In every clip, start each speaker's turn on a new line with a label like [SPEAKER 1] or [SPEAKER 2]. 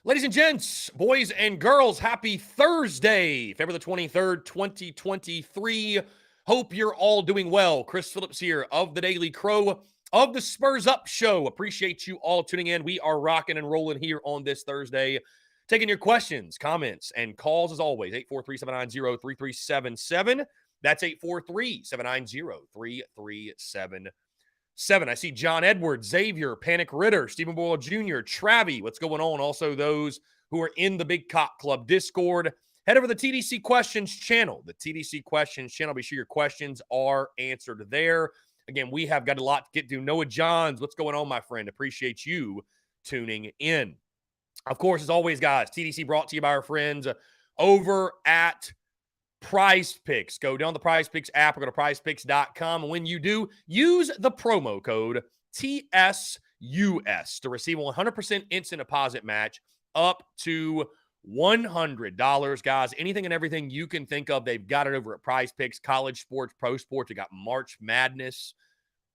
[SPEAKER 1] Ladies and gents, boys and girls, happy Thursday, February the 23rd, 2023. Hope you're all doing well. Chris Phillips here of the Daily Crow of the Spurs Up Show. Appreciate you all tuning in. We are rocking and rolling here on this Thursday. Taking your questions, comments, and calls as always. 843-790-3377. That's 843-790-3377. I see John Edwards, Xavier, Panic Ritter, Stephen Boyle Jr., Travi. What's going on? Also, those who are in the Big Cock Club Discord. Head over to the TDC Questions channel. The TDC Questions channel. Be sure your questions are answered there. Again, we have got a lot to get to. Noah Johns, what's going on, my friend? Appreciate you tuning in. Of course, as always, guys, TDC brought to you by our friends over at Prize Picks. Go down the Prize Picks app or go to prizepicks.com. And when you do, use the promo code TSUS to receive a 100% instant deposit match up to $100. Guys, anything and everything you can think of, they've got it over at Prize Picks. College sports, pro sports. You got March Madness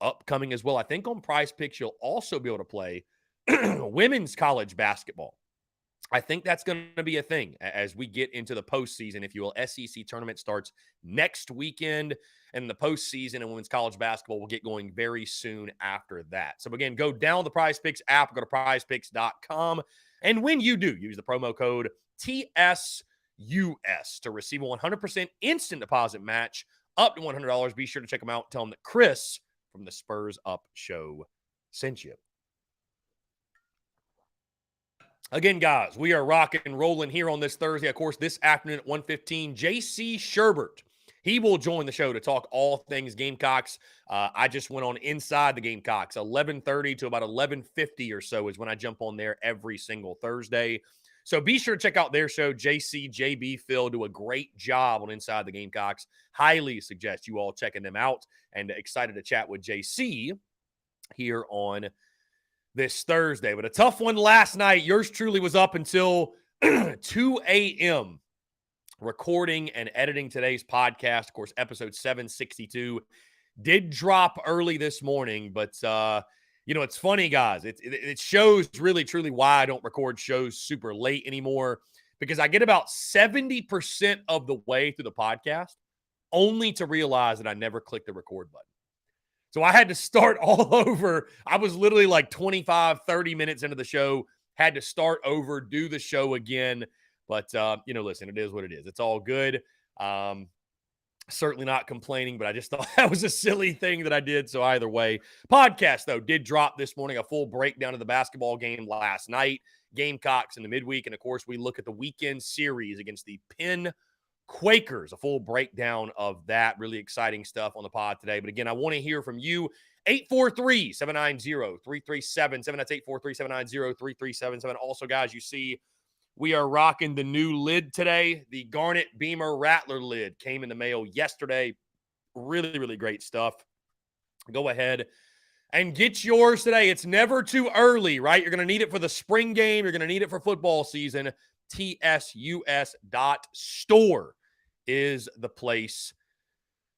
[SPEAKER 1] upcoming as well. I think on Prize Picks, you'll also be able to play women's college basketball. I think that's going to be a thing as we get into the postseason, if you will. SEC tournament starts next weekend, and the postseason and women's college basketball will get going very soon after that. So, again, go down the Prize Picks app, go to prizepicks.com, and when you do, use the promo code TSUS to receive a 100% instant deposit match up to $100. Be sure to check them out. Tell them that Chris from the Spurs Up Show sent you. Again, guys, we are rocking and rolling here on this Thursday. Of course, this afternoon at 1:15, J.C. Sherbert. He will join the show to talk all things Gamecocks. I just went on Inside the Gamecocks. 11:30 to about 11:50 or so is when I jump on there every single Thursday. So be sure to check out their show. J.C., J.B., Phil do a great job on Inside the Gamecocks. Highly suggest you all checking them out, and excited to chat with J.C. here on this Thursday. But a tough one last night. Yours truly was up until 2 a.m. recording and editing today's podcast. Of course, episode 762 did drop early this morning. But, it's funny, guys. It shows really, truly why I don't record shows super late anymore, because I get about 70% of the way through the podcast only to realize that I never clicked the record button. So I had to start all over. I was literally like 25, 30 minutes into the show, had to start over, do the show again. But, listen, it is what it is. It's all good. Certainly not complaining, but I just thought that was a silly thing that I did. So either way, podcast, though, did drop this morning, a full breakdown of the basketball game last night, Gamecocks in the midweek. And, of course, we look at the weekend series against the Penn Quakers, a full breakdown of that. Really exciting stuff on the pod today. But again, I want to hear from you. 843-790-3377. That's 843-790-3377. Also, guys, you see we are rocking the new lid today. The Garnet Beamer Rattler lid came in the mail yesterday. Really, really great stuff. Go ahead and get yours today. It's never too early, right? You're going to need it for the spring game. You're going to need it for football season. TSUS.store is the place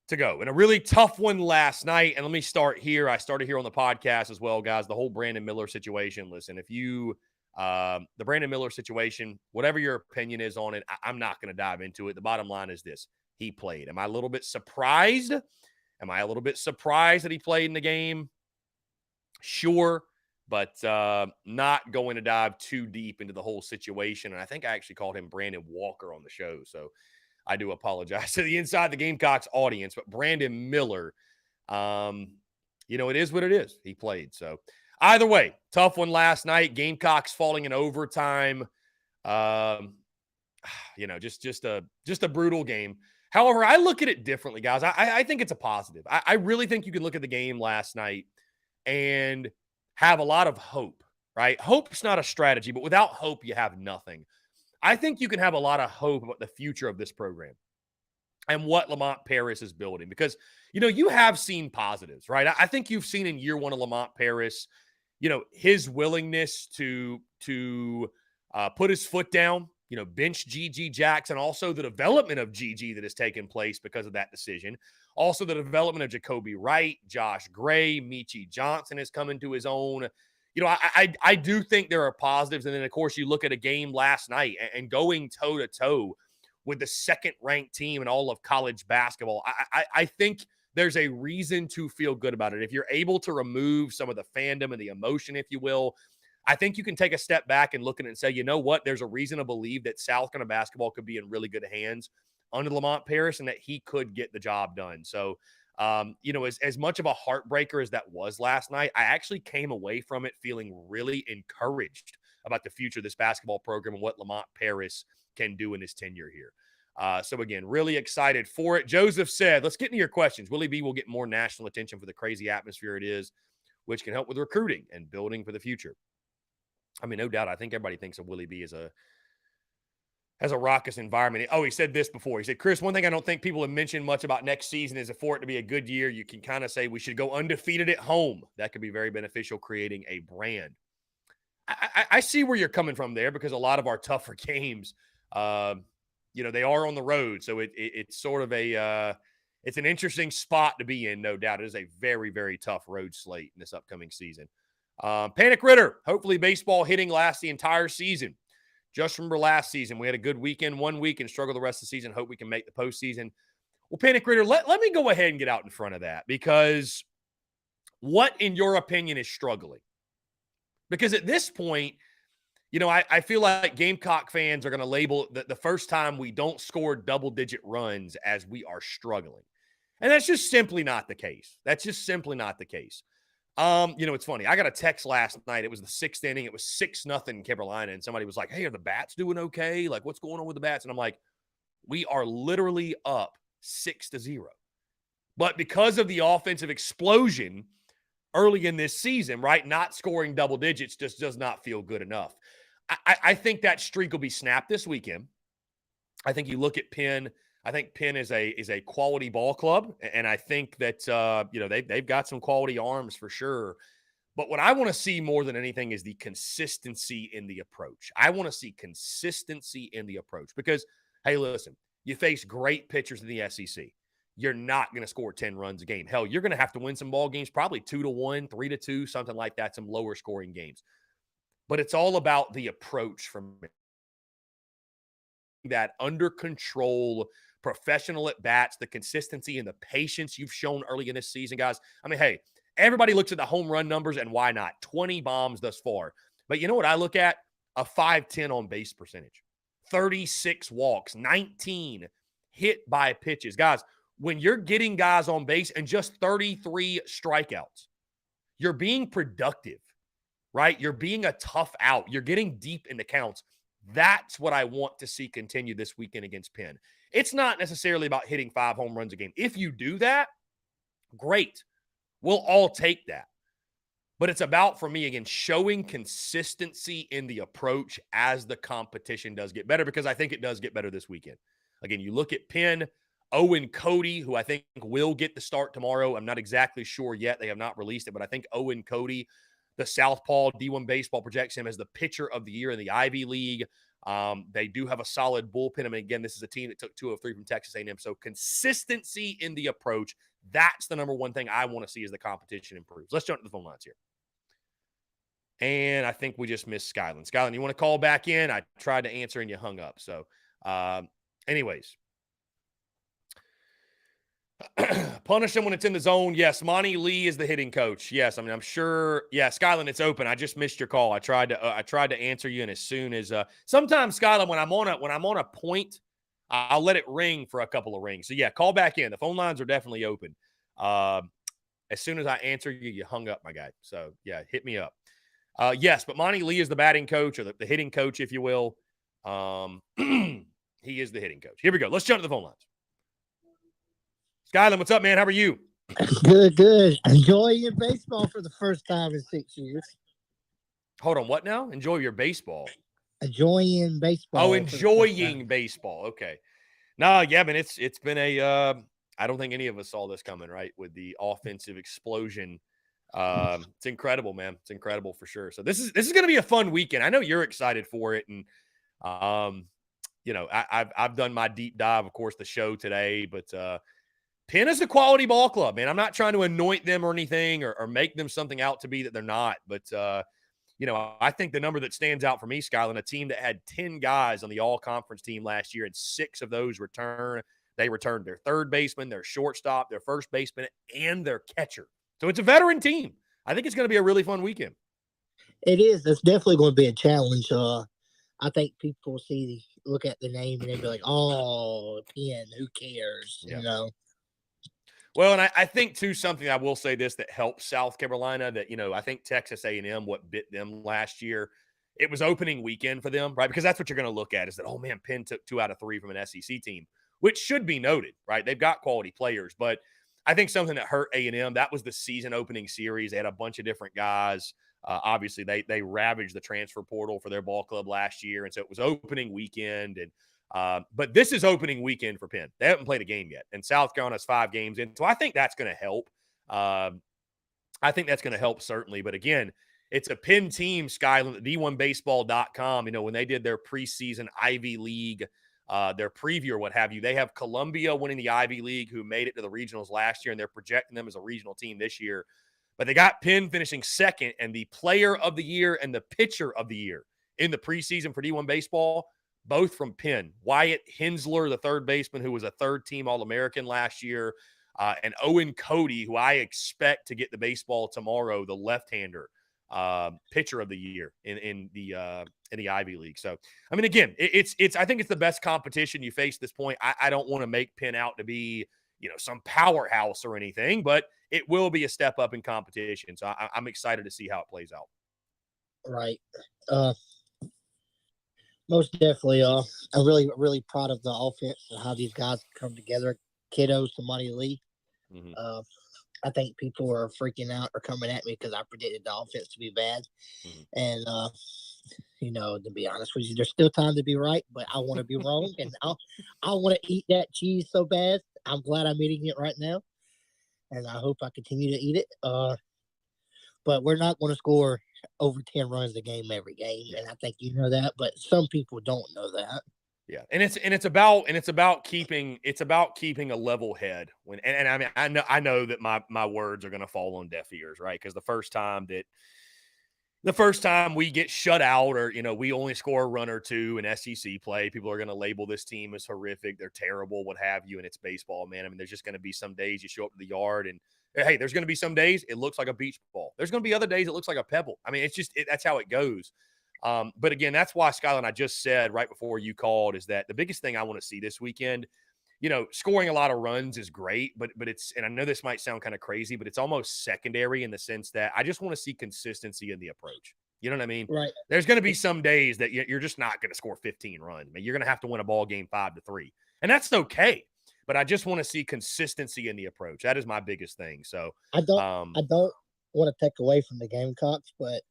[SPEAKER 1] to go. And a really tough one last night. And let me start here. I started here on the podcast as well, guys. The whole Brandon Miller situation. Listen, if you, the Brandon Miller situation, whatever your opinion is on it, I'm not going to dive into it. The bottom line is this: he played. Am I a little bit surprised? That he played in the game? Sure. But not going to dive too deep into the whole situation. And I think I actually called him Brandon Walker on the show. So I do apologize to the Inside the Gamecocks audience. But Brandon Miller, it is what it is. He played. So either way, tough one last night. Gamecocks falling in overtime. Just a brutal game. However, I look at it differently, guys. I think it's a positive. I really think you can look at the game last night and have a lot of hope, right? Hope's not a strategy, but without hope, you have nothing. I think you can have a lot of hope about the future of this program and what Lamont Paris is building, because, you have seen positives, right? I think you've seen in year one of Lamont Paris, his willingness to put his foot down, bench G.G. Jackson, also the development of G.G. that has taken place because of that decision. Also, the development of Jacoby Wright, Josh Gray, Michi Johnson is coming to his own. I do think there are positives. And then, of course, you look at a game last night and going toe-to-toe with the second-ranked team in all of college basketball. I think there's a reason to feel good about it. If you're able to remove some of the fandom and the emotion, if you will, I think you can take a step back and look at it and say, you know what? There's a reason to believe that South Carolina basketball could be in really good hands under Lamont Paris and that he could get the job done. So, as much of a heartbreaker as that was last night, I actually came away from it feeling really encouraged about the future of this basketball program and what Lamont Paris can do in his tenure here. So again, really excited for it. Joseph said, let's get into your questions. Willie B will get more national attention for the crazy atmosphere it is, which can help with recruiting and building for the future. I mean, no doubt. I think everybody thinks of Willie B as a raucous environment. Oh, he said this before. He said, Chris, one thing I don't think people have mentioned much about next season is for it to be a good year, you can kind of say we should go undefeated at home. That could be very beneficial, creating a brand. I see where you're coming from there because a lot of our tougher games, they are on the road. So it's sort of it's an interesting spot to be in, no doubt. It is a very, very tough road slate in this upcoming season. Panic Ritter, hopefully baseball hitting lasts the entire season. Just remember last season, we had a good weekend, 1 week, and struggle the rest of the season. Hope we can make the postseason. Well, Panic Ritter, let me go ahead and get out in front of that because what, in your opinion, is struggling? Because at this point, I feel like Gamecock fans are going to label the first time we don't score double-digit runs as we are struggling. And that's just simply not the case. That's just simply not the case. It's funny. I got a text last night. It was the 6th inning. It was 6-0 Carolina. And somebody was like, hey, are the bats doing okay? Like, what's going on with the bats? And I'm like, we are literally up 6-0. But because of the offensive explosion early in this season, right, not scoring double digits just does not feel good enough. I think that streak will be snapped this weekend. I think you look at Penn. I think Penn is a quality ball club, and I think that they've got some quality arms for sure. But what I want to see more than anything is the consistency in the approach. I want to see consistency in the approach because, hey, listen, you face great pitchers in the SEC. You're not going to score 10 runs a game. Hell, you're going to have to win some ball games, probably 2-1, 3-2, something like that, some lower scoring games. But it's all about the approach from that under control, professional at bats, the consistency and the patience you've shown early in this season, guys. I mean, hey, everybody looks at the home run numbers and why not? 20 bombs thus far. But you know what I look at? A 510 on base percentage, 36 walks, 19 hit by pitches. Guys, when you're getting guys on base and just 33 strikeouts, you're being productive, right? You're being a tough out. You're getting deep in the counts. That's what I want to see continue this weekend against Penn. It's not necessarily about hitting 5 home runs a game. If you do that, great. We'll all take that. But it's about, for me, again, showing consistency in the approach as the competition does get better, because I think it does get better this weekend. Again, you look at Penn, Owen Cody, who I think will get the start tomorrow. I'm not exactly sure yet. They have not released it, but I think Owen Cody, the Southpaw, D1 Baseball projects him as the pitcher of the year in the Ivy League. They do have a solid bullpen. I mean, again, this is a team that took 2 of 3 from Texas A&M. So consistency in the approach, that's the number one thing I want to see as the competition improves. Let's jump to the phone lines here. And I think we just missed Skyland. Skyland, you want to call back in? I tried to answer and you hung up. So anyways. Punish him when it's in the zone. Yes, Monty Lee is the hitting coach. Yes, I mean, I'm sure. Yeah, Skyland, it's open. I just missed your call. I tried to answer you, and as soon as sometimes Skyland, when I'm on a point, I'll let it ring for a couple of rings. So yeah, call back in. The phone lines are definitely open. As soon as I answer you, you hung up, my guy. So yeah, hit me up. Yes, but Monty Lee is the batting coach or the hitting coach, if you will. He is the hitting coach. Here we go. Let's jump to the phone lines. Skyland, what's up, man? How are you?
[SPEAKER 2] Good. Enjoying baseball for the first time in 6 years.
[SPEAKER 1] Hold on, what now? Enjoy your baseball.
[SPEAKER 2] Enjoying baseball.
[SPEAKER 1] Oh, enjoying baseball. Okay. No, yeah, man, it's been I don't think any of us saw this coming, right? With the offensive explosion. It's incredible, man. It's incredible for sure. So this is going to be a fun weekend. I know you're excited for it, and I've done my deep dive, of course, the show today, but Penn is a quality ball club, man. I'm not trying to anoint them or anything or make them something out to be that they're not. But I think the number that stands out for me, Skyland, a team that had 10 guys on the all-conference team last year, and 6 of those return. They returned their third baseman, their shortstop, their first baseman, and their catcher. So it's a veteran team. I think it's going to be a really fun weekend.
[SPEAKER 2] It is. It's definitely going to be a challenge. I think people look at the name and they'll be like, "Oh, Penn, who cares?"
[SPEAKER 1] Yeah. Well, and I think too, something I will say this that helps South Carolina, that I think Texas A&M, what bit them last year, it was opening weekend for them, right? Because that's what you're going to look at is that, oh man, Penn took 2 out of 3 from an SEC team, which should be noted, right? They've got quality players, but I think something that hurt A&M, that was the season opening series. They had a bunch of different guys. Obviously, they ravaged the transfer portal for their ball club last year, and so it was opening weekend. And but this is opening weekend for Penn. They haven't played a game yet, and South Carolina's 5 games in, so I think that's going to help. I think that's going to help certainly. But again, it's a Penn team, Skyland, D1Baseball.com. When they did their preseason Ivy League, their preview or what have you, they have Columbia winning the Ivy League, who made it to the regionals last year, and they're projecting them as a regional team this year. But they got Penn finishing second, and the player of the year and the pitcher of the year in the preseason for D1 Baseball, both from Penn. Wyatt Hensler, the third baseman, who was a third-team All-American last year, and Owen Cody, who I expect to get the baseball tomorrow, the left-hander, pitcher of the year in the Ivy League. So, I mean, again, it's I think it's the best competition you face at this point. I don't want to make Penn out to be some powerhouse or anything, but it will be a step up in competition. So I'm excited to see how it plays out.
[SPEAKER 2] Right. Most definitely. I'm really, really proud of the offense and how these guys come together. Kiddos to Monty Lee.
[SPEAKER 1] Mm-hmm.
[SPEAKER 2] I think people are freaking out or coming at me because I predicted the offense to be bad. Mm-hmm. And, to be honest with you, there's still time to be right, but I want to be wrong. And I want to eat that cheese so bad. I'm glad I'm eating it right now. And I hope I continue to eat it. But we're not going to score over 10 runs a game every game. Yeah. And I think you know that, but some people don't know that.
[SPEAKER 1] Yeah. And it's about keeping a level head and I mean, I know that my words are going to fall on deaf ears, right? Because the first time we get shut out or, we only score a run or two in SEC play, people are going to label this team as horrific. They're terrible, what have you. And it's baseball, man. I mean, there's just going to be some days you show up to the yard and, hey, there's going to be some days it looks like a beach ball. There's going to be other days it looks like a pebble. I mean, it's just that's how it goes. But again, that's why, Skyland, I just said right before you called is that the biggest thing I want to see this weekend, scoring a lot of runs is great, but it's, and I know this might sound kind of crazy, but it's almost secondary in the sense that I just want to see consistency in the approach. You know what I mean?
[SPEAKER 2] Right.
[SPEAKER 1] There's going to be some days that you're just not going to score 15 runs. I mean, you're going to have to win a ball game 5-3, and that's okay. But I just want to see consistency in the approach. That is my biggest thing. So
[SPEAKER 2] I don't want to take away from the Gamecocks, but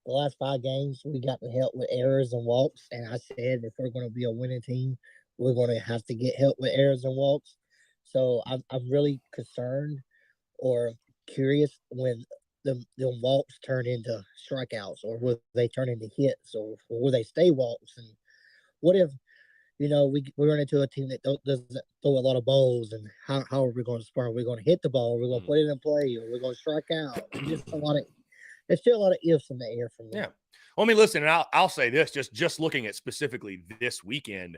[SPEAKER 2] the last 5 games we got to help with errors and walks, and I said if we're going to be a winning team, we're going to have to get help with errors and walks. So I'm really concerned or curious when the walks turn into strikeouts, or will they turn into hits, or will they stay walks? And what if we run into a team that doesn't throw a lot of balls, and how are we going to spark? Are we going to hit the ball? Are we going to put it in play? Or are we going to strike out? There's still a lot of ifs in the air from them.
[SPEAKER 1] Yeah. Well, I mean, listen, and I'll say this, just looking at specifically this weekend,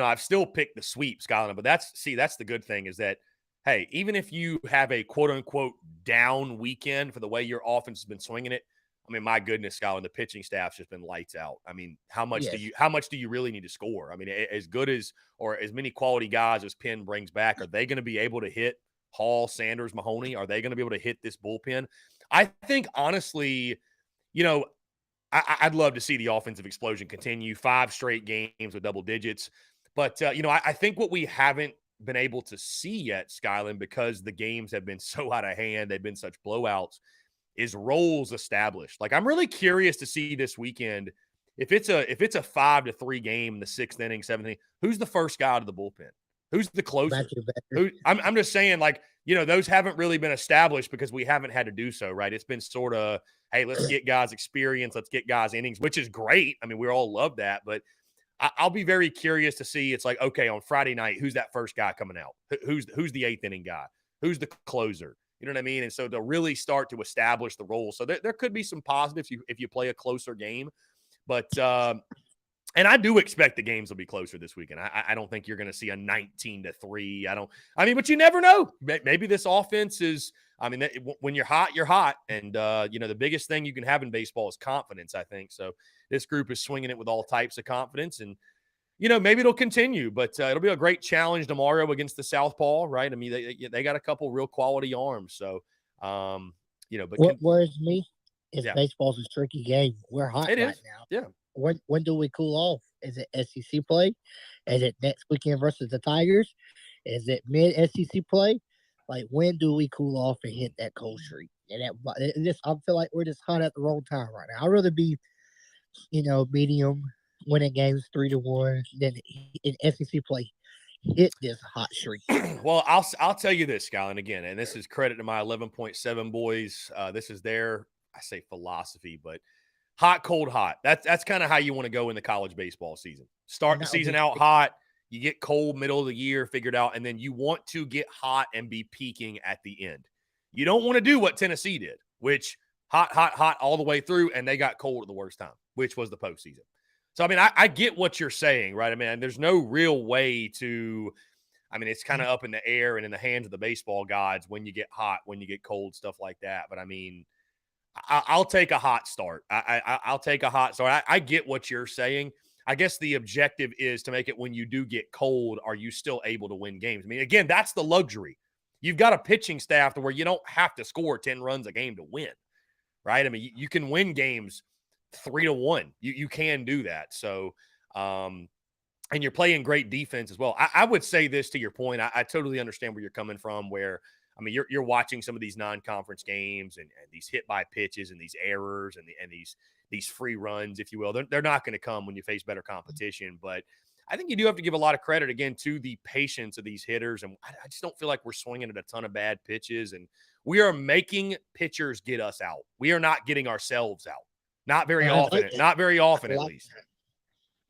[SPEAKER 1] I've still picked the sweep, Skyland, but that's the good thing is that, hey, even if you have a quote unquote down weekend for the way your offense has been swinging it, I mean, my goodness, Skyland, the pitching staff's just been lights out. I mean, how much do you really need to score? I mean, as good as or as many quality guys as Penn brings back, are they going to be able to hit Hall, Sanders, Mahoney? Are they going to be able to hit this bullpen? I think honestly, I'd love to see the offensive explosion continue. 5 straight games with double digits. But, I think what we haven't been able to see yet, Skyland, because the games have been so out of hand, they've been such blowouts, is roles established. Like, I'm really curious to see this weekend if it's a 5-3 game in the 6th inning, 7th inning, who's the first guy out of the bullpen? Who's the closer? I'm just saying, like, those haven't really been established because we haven't had to do so, right? It's been sort of, hey, let's get guys experience, let's get guys innings, which is great. I mean, we all love that, but I'll be very curious to see. It's like, okay, on Friday night, who's that first guy coming out? Who's the 8th inning guy? Who's the closer? You know what I mean? And so to really start to establish the role. So there could be some positives if you play a closer game. But and I do expect the games will be closer this weekend. I don't think you're going to see a 19-3. But you never know. Maybe this offense is, when you're hot, you're hot. And, the biggest thing you can have in baseball is confidence, I think. So this group is swinging it with all types of confidence. And, maybe it'll continue, but it'll be a great challenge tomorrow against the Southpaw, right? I mean, they got a couple real quality arms. So, but
[SPEAKER 2] whereas me,
[SPEAKER 1] Yeah.
[SPEAKER 2] baseball's a tricky game. We're hot
[SPEAKER 1] It
[SPEAKER 2] right
[SPEAKER 1] is.
[SPEAKER 2] now.
[SPEAKER 1] Yeah.
[SPEAKER 2] When do we cool off? Is it SEC play? Is it next weekend versus the Tigers? Is it mid SEC play? Like, when do we cool off and hit that cold streak? And I feel like we're just hot at the wrong time right now. I'd rather be, medium, winning games 3-1 than in SEC play hit this hot streak.
[SPEAKER 1] Well, I'll tell you this, Skyline, again, and this is credit to my 11.7 boys. This is their, I say philosophy, but hot, cold, hot. That's kind of how you want to go in the college baseball season. Start the season out hot. You get cold middle of the year figured out, and then you want to get hot and be peaking at the end. You don't want to do what Tennessee did, which hot all the way through, and they got cold at the worst time, which was the postseason. So, I get what you're saying, right? There's no real way to – it's kind of up in the air and in the hands of the baseball gods when you get hot, when you get cold, stuff like that. But, I'll take a hot start. I'll take a hot start. I get what you're saying. I guess the objective is to make it when you do get cold, are you still able to win games? Again, that's the luxury. You've got a pitching staff to where you don't have to score 10 runs a game to win, right? You can win games 3-1. You can do that. So, and you're playing great defense as well. I would say this to your point. I totally understand where you're coming from, where you're watching some of these non-conference games and these hit by pitches and these errors and these free runs, if you will. They're not going to come when you face better competition. But I think you do have to give a lot of credit, again, to the patience of these hitters. And I just don't feel like we're swinging at a ton of bad pitches. And we are making pitchers get us out. We are not getting ourselves out. Not very often. Not very often, at least.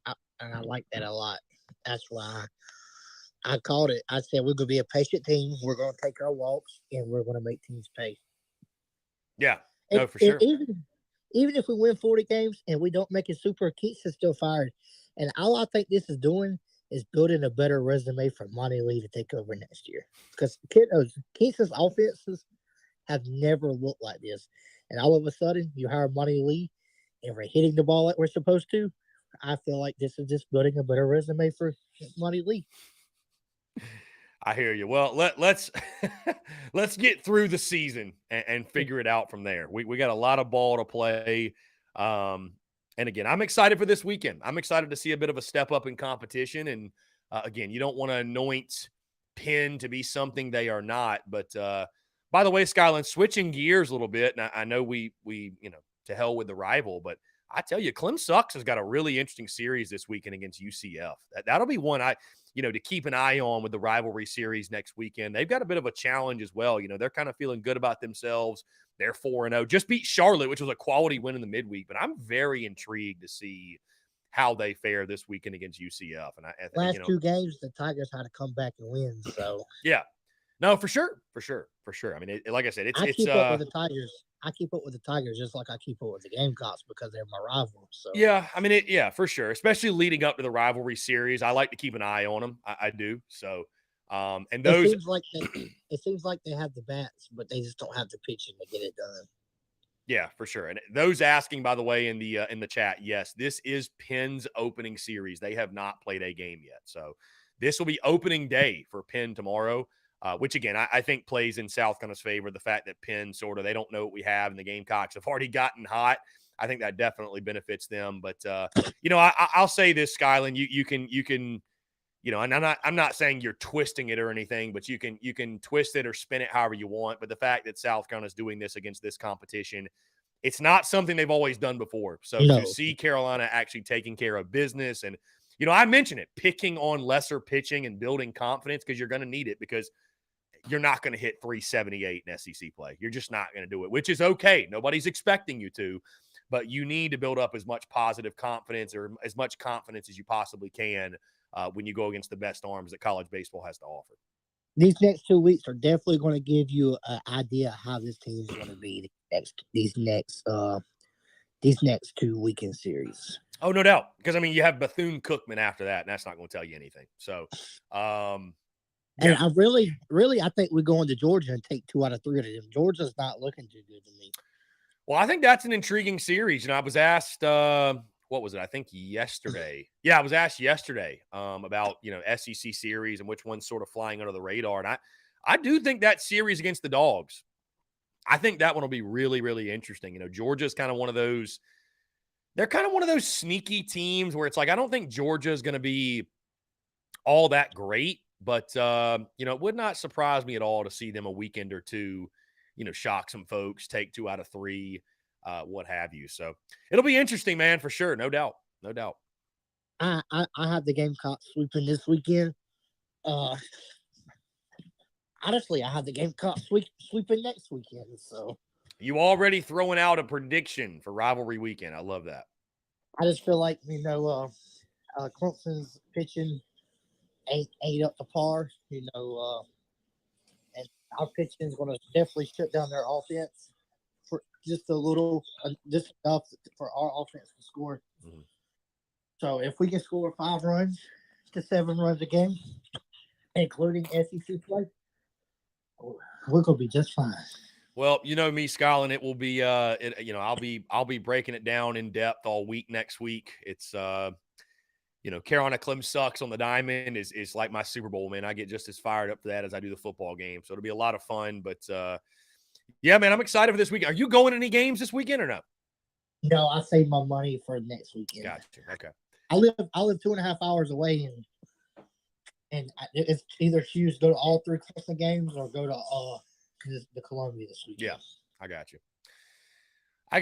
[SPEAKER 2] And I like that a lot. That's why I called it. I said we're going to be a patient team. We're going to take our walks, and we're going to make teams pay.
[SPEAKER 1] Yeah, no, for sure.
[SPEAKER 2] Even if we win 40 games and we don't make it super, Keats is still fired. And all I think this is doing is building a better resume for Monty Lee to take over next year. Because Keats' offenses have never looked like this. And all of a sudden, you hire Monty Lee, and we're hitting the ball like we're supposed to. I feel like this is just building a better resume for Monty Lee.
[SPEAKER 1] I hear you. Well, let's get through the season and figure it out from there. We got a lot of ball to play. And again, I'm excited for this weekend. I'm excited to see a bit of a step up in competition. And again, you don't want to anoint Penn to be something they are not. But by the way, Skyline, switching gears a little bit, and I know we to hell with the rival, but I tell you, Clem Sucks has got a really interesting series this weekend against UCF. That'll be one to keep an eye on with the rivalry series next weekend. They've got a bit of a challenge as well. They're kind of feeling good about themselves. They're 4-0. Just beat Charlotte, which was a quality win in the midweek. But I'm very intrigued to see how they fare this weekend against UCF. And
[SPEAKER 2] last two games, the Tigers had to come back and win. So
[SPEAKER 1] yeah, no, for sure. Like I said,
[SPEAKER 2] I keep up with the Tigers. I keep up with the Tigers just like I keep up with the Gamecocks because they're my rivals. So
[SPEAKER 1] yeah, for sure. Especially leading up to the rivalry series, I like to keep an eye on them. I do. So, and those
[SPEAKER 2] it seems like they have the bats, but they just don't have the pitching to get it done.
[SPEAKER 1] Yeah, for sure. And those asking, by the way, in the chat, yes, this is Penn's opening series. They have not played a game yet, so this will be opening day for Penn tomorrow. Which, again, I think plays in South Carolina's favor. The fact that Penn they don't know what we have, and the Gamecocks have already gotten hot. I think that definitely benefits them. But, I'll say this, Skyland, you can, and I'm not saying you're twisting it or anything, but you can twist it or spin it however you want. But the fact that South Carolina's doing this against this competition, it's not something they've always done before. So to see Carolina actually taking care of business and, I mentioned it, picking on lesser pitching and building confidence because you're going to need it because you're not going to hit 378 in SEC play. You're just not going to do it, which is okay. Nobody's expecting you to, but you need to build up as much positive confidence or as much confidence as you possibly can when you go against the best arms that college baseball has to offer.
[SPEAKER 2] these next 2 weeks are definitely going to give you an idea of how this team is going to be these next 2 weekend series.
[SPEAKER 1] Oh, no doubt. Because I mean, you have Bethune-Cookman after that, and that's not going to tell you anything. So,
[SPEAKER 2] And
[SPEAKER 1] yeah.
[SPEAKER 2] I really, I think we're going to Georgia and take 2 out of 3 of them. Georgia's not looking too good to me.
[SPEAKER 1] Well, I think that's an intriguing series. I was asked, what was it? I think yesterday. Yeah, I was asked yesterday about, SEC series and which one's sort of flying under the radar. And I do think that series against the Dogs, I think that one will be really, really interesting. Georgia's kind of one of those, they're kind of one of those sneaky teams where it's like, I don't think Georgia is going to be all that great, but, it would not surprise me at all to see them a weekend or two, shock some folks, take 2 out of 3, what have you. So it'll be interesting, man, for sure. No doubt. No doubt.
[SPEAKER 2] I have the Gamecocks sweeping this weekend. Honestly, I have the Gamecocks sweeping next weekend. So
[SPEAKER 1] You already throwing out a prediction for rivalry weekend. I love that.
[SPEAKER 2] I just feel like Clemson's pitching ain't up to par. And our pitching is going to definitely shut down their offense for just a little, just enough for our offense to score. Mm-hmm. So if we can score 5 runs to 7 runs a game, including SEC play, we're gonna be just fine.
[SPEAKER 1] Well, you know me, Skyline. It will be, I'll be breaking it down in depth all week next week. It's, Carolina Clem sucks on the diamond is like my Super Bowl, man. I get just as fired up for that as I do the football game. So it'll be a lot of fun. But yeah, man, I'm excited for this weekend. Are you going to any games this weekend or no?
[SPEAKER 2] No, I save my money for next weekend.
[SPEAKER 1] Gotcha. Okay.
[SPEAKER 2] I live 2.5 hours away, and it's either choose go to all 3 Clemson games or go to the Columbia this weekend.
[SPEAKER 1] Yeah, I got you. All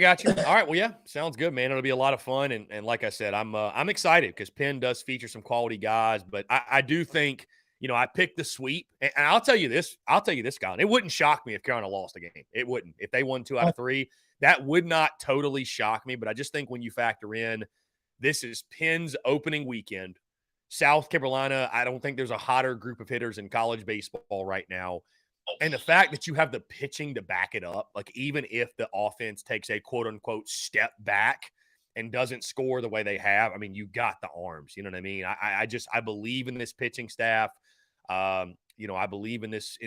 [SPEAKER 1] right. Well, yeah, sounds good, man. It'll be a lot of fun. And like I said, I'm excited because Penn does feature some quality guys, but I do think, I picked the sweep. And I'll tell you this, guy. It wouldn't shock me if Carolina lost a game. It wouldn't. If they won 2 out of 3, that would not totally shock me. But I just think when you factor in, this is Penn's opening weekend. South Carolina, I don't think there's a hotter group of hitters in college baseball right now. And the fact that you have the pitching to back it up, like even if the offense takes a quote unquote step back and doesn't score the way they have, I mean, you got the arms. You know what I mean? I believe in this pitching staff. I believe in this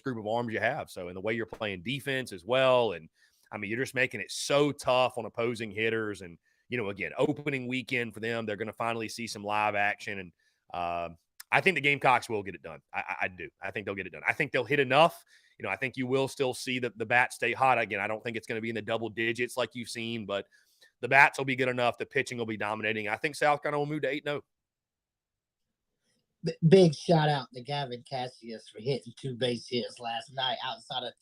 [SPEAKER 1] group of arms you have. So in the way you're playing defense as well, and I mean, you're just making it so tough on opposing hitters. And again, opening weekend for them, they're going to finally see some live action. And I think the Gamecocks will get it done. I do. I think they'll get it done. I think they'll hit enough. I think you will still see the bat stay hot. Again, I don't think it's going to be in the double digits like you've seen, but the bats will be good enough. The pitching will be dominating. I think South Carolina will move to 8-0.
[SPEAKER 2] Big shout out to Gavin Cassius for hitting 2 base hits last night outside of.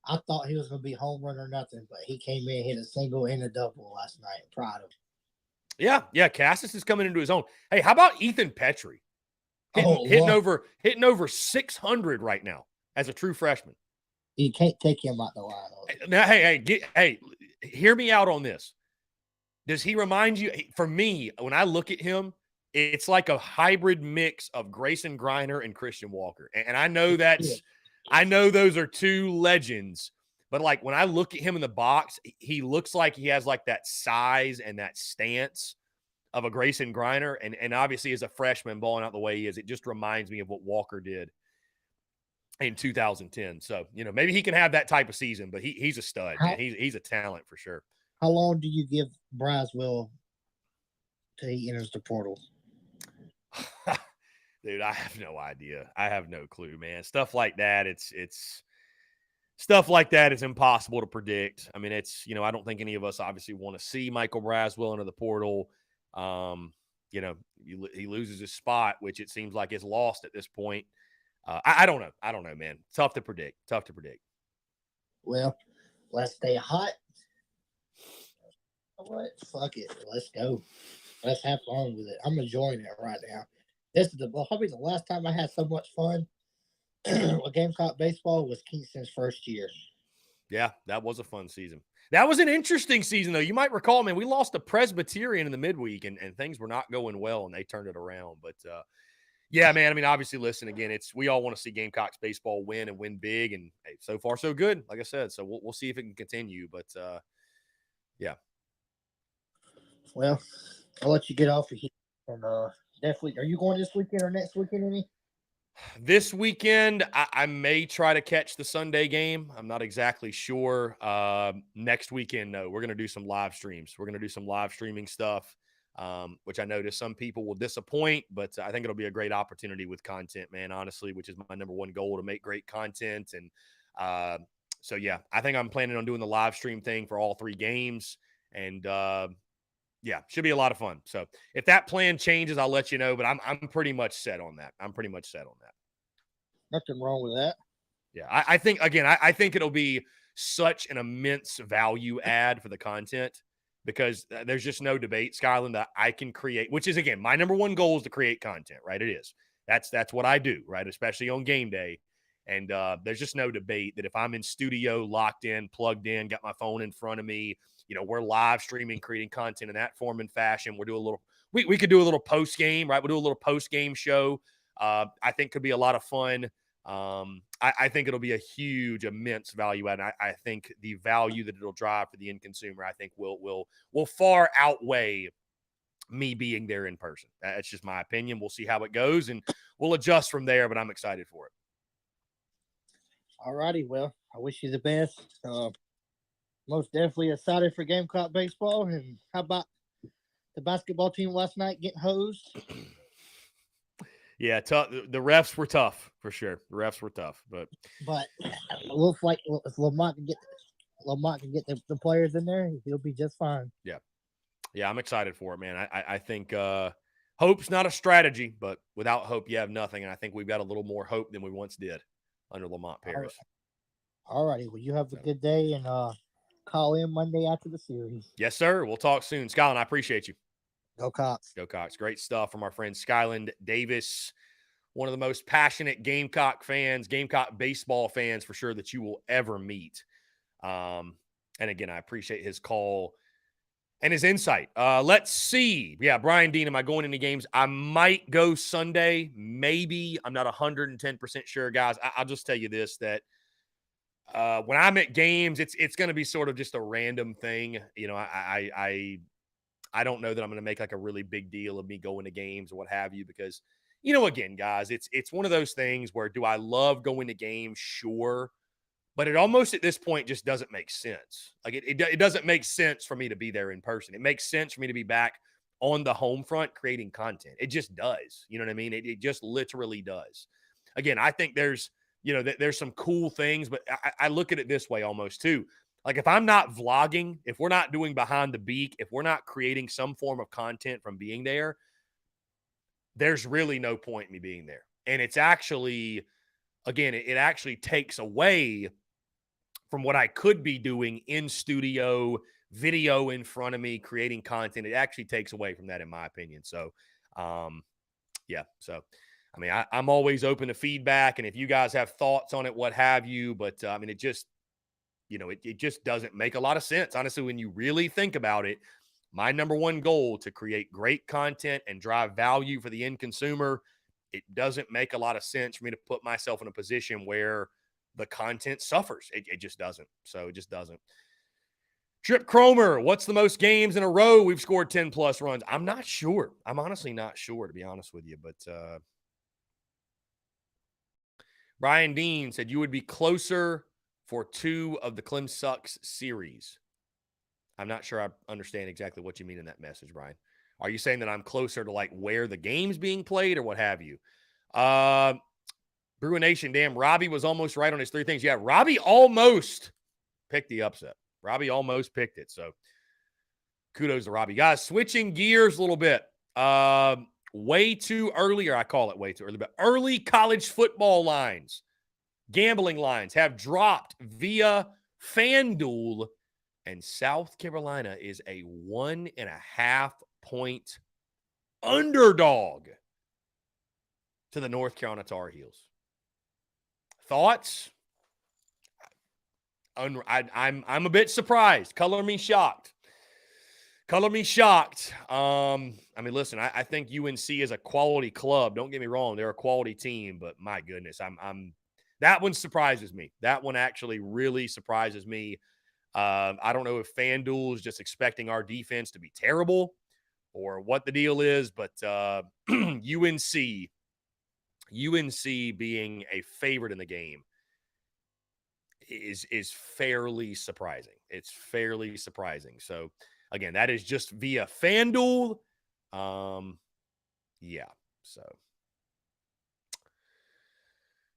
[SPEAKER 2] I thought he was going to be home run or nothing, but he came in, hit a single and a double last night. Proud of him.
[SPEAKER 1] Yeah. Cassius is coming into his own. Hey, how about Ethan Petrie? Hitting over 600 right now as a true freshman.
[SPEAKER 2] You can't take him out the line.
[SPEAKER 1] Now, hey, hear me out on this. Does he remind you? For me, when I look at him, it's like a hybrid mix of Grayson Griner and Christian Walker. And I know I know those are 2 legends, but like when I look at him in the box, he looks like he has like that size and that stance of a Grayson Griner. And obviously as a freshman balling out the way he is, it just reminds me of what Walker did in 2010. So, maybe he can have that type of season, but he's a stud. He's a talent for sure.
[SPEAKER 2] How long do you give Braswell till he enters the portal?
[SPEAKER 1] Dude, I have no idea. I have no clue, man. Stuff like that, it's stuff like that is impossible to predict. I mean, it's, I don't think any of us obviously want to see Michael Braswell into the portal. He loses his spot, which it seems like is lost at this point. I don't know. I don't know, man. Tough to predict.
[SPEAKER 2] Well, let's stay hot. What? Fuck it. Let's go. Let's have fun with it. I'm enjoying it right now. This is probably the last time I had so much fun with Gamecock baseball was Kingston's first year.
[SPEAKER 1] Yeah, that was a fun season. That was an interesting season, though. You might recall, man, we lost to Presbyterian in the midweek, and things were not going well, and they turned it around. But, Yeah, man. I mean, obviously, listen, again, we all want to see Gamecocks baseball win and win big, and hey, so far so good. Like I said, so we'll see if it can continue. But yeah,
[SPEAKER 2] Well, I'll let you get off of here. And definitely, are you going this weekend or next weekend? Any?
[SPEAKER 1] this weekend I may try to catch the Sunday game. I'm not exactly sure. Next weekend, no, we're gonna do some live streams. We're gonna do some live streaming stuff. Which I notice some people will disappoint, but I think it'll be a great opportunity with content, man, honestly, which is my number one goal, to make great content. And so, yeah, I think I'm planning on doing the live stream thing for all 3 games. And yeah, should be a lot of fun. So if that plan changes, I'll let you know, but I'm pretty much set on that. I'm pretty much set on that.
[SPEAKER 2] Nothing wrong with that.
[SPEAKER 1] Yeah, I think, again, I think it'll be such an immense value add for the content, because there's just no debate, Skyland, that I can create, which is, again, my number one goal is to create content, right? It is. That's what I do, right? Especially on game day. And there's just no debate that if I'm in studio, locked in, plugged in, got my phone in front of me, we're live streaming, creating content in that form and fashion. We're doing a little, we could do a little post game, right? We'll do a little post game show. I think could be a lot of fun. I think it'll be a huge, immense value add. I think the value that it'll drive for the end consumer, I think will far outweigh me being there in person. That's just my opinion. We'll see how it goes, and we'll adjust from there, but I'm excited for it.
[SPEAKER 2] All righty. Well, I wish you the best. Most definitely excited for Gamecock baseball. And how about the basketball team last night getting hosed?
[SPEAKER 1] Yeah, the refs were tough for sure. The refs were tough, but
[SPEAKER 2] looks like if Lamont can get the players in there, he'll be just fine.
[SPEAKER 1] Yeah, I'm excited for it, man. I think hope's not a strategy, but without hope, you have nothing. And I think we've got a little more hope than we once did under Lamont Paris.
[SPEAKER 2] All righty. Well, you have a good day, and call in Monday after the series.
[SPEAKER 1] Yes, sir. We'll talk soon. Skyland, I appreciate you.
[SPEAKER 2] Go Cox.
[SPEAKER 1] Go Cox. Great stuff from our friend Skyland Davis, one of the most passionate Gamecock fans, Gamecock baseball fans for sure that you will ever meet. And again, I appreciate his call and his insight. Let's see. Yeah, Brian Dean, am I going into games? I might go Sunday, maybe. I'm not 110% sure, guys. I'll just tell you this, that when I'm at games, it's going to be sort of just a random thing. I don't know that I'm going to make like a really big deal of me going to games or what have you, because, again, guys, it's one of those things where, do I love going to games? Sure. But it almost at this point just doesn't make sense. Like it doesn't make sense for me to be there in person. It makes sense for me to be back on the home front creating content. It just does. You know what I mean? It just literally does. Again, I think there's some cool things, but I look at it this way almost too. Like if I'm not vlogging, if we're not doing behind the beak, if we're not creating some form of content from being there, there's really no point in me being there. And it's actually, again, it actually takes away from what I could be doing in studio, video in front of me, creating content. It actually takes away from that, in my opinion. So, yeah. So, I mean, I'm always open to feedback, and if you guys have thoughts on it, what have you. But I mean, it just, it just doesn't make a lot of sense. Honestly, when you really think about it, my number one goal to create great content and drive value for the end consumer, it doesn't make a lot of sense for me to put myself in a position where the content suffers. It just doesn't. So it just doesn't. Trip Cromer, what's the most games in a row we've scored 10+ runs? I'm not sure. I'm honestly not sure, to be honest with you. But Brian Dean said you would be closer for 2 of the Clem Sucks series. I'm not sure I understand exactly what you mean in that message, Brian. Are you saying that I'm closer to like where the game's being played or what have you? Bruin Nation, damn, Robbie was almost right on his 3 things. Yeah, Robbie almost picked the upset. Robbie almost picked it. So kudos to Robbie. Guys, switching gears a little bit. Way too early, or I call it way too early, but early college football lines, gambling lines have dropped via FanDuel, and South Carolina is a 1.5-point underdog to the North Carolina Tar Heels. Thoughts? I'm a bit surprised. Color me shocked. Color me shocked. I mean, listen, I think UNC is a quality club. Don't get me wrong; they're a quality team, but my goodness, I'm that one surprises me. That one actually really surprises me. I don't know if FanDuel is just expecting our defense to be terrible or what the deal is, but UNC being a favorite in the game is fairly surprising. It's fairly surprising. So again, that is just via FanDuel. Yeah. So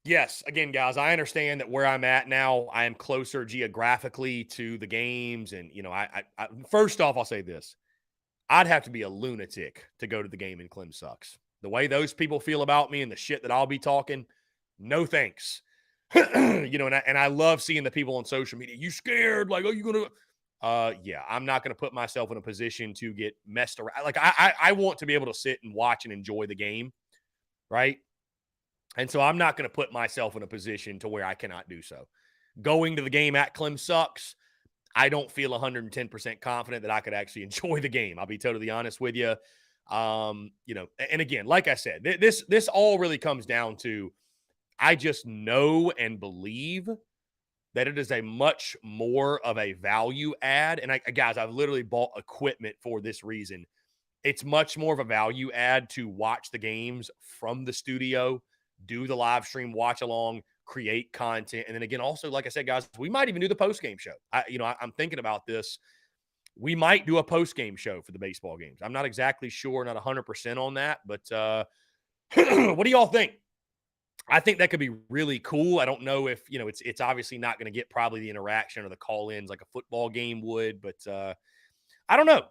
[SPEAKER 1] yes, again, guys, I understand that where I'm at now, I am closer geographically to the games, and I first off, I'll say this: I'd have to be a lunatic to go to the game in Clem Sucks. The way those people feel about me and the shit that I'll be talking, no thanks. And I love seeing the people on social media. You scared? Like, oh, you gonna? Yeah, I'm not gonna put myself in a position to get messed around. Like, I want to be able to sit and watch and enjoy the game, right? And so I'm not gonna put myself in a position to where I cannot do so. Going to the game at Clem Sucks. I don't feel 110% confident that I could actually enjoy the game. I'll be totally honest with you. And again, like I said, this all really comes down to I just know and believe that it is a much more of a value add. And guys, I've literally bought equipment for this reason. It's much more of a value add to watch the games from the studio, do the live stream, watch along, create content. And then again, also, like I said, guys, we might even do the post game show. I'm thinking about this. We might do a post game show for the baseball games. I'm not exactly sure, not 100% on that, but what do y'all think? I think that could be really cool. I don't know if, it's obviously not going to get probably the interaction or the call-ins like a football game would, but I don't know.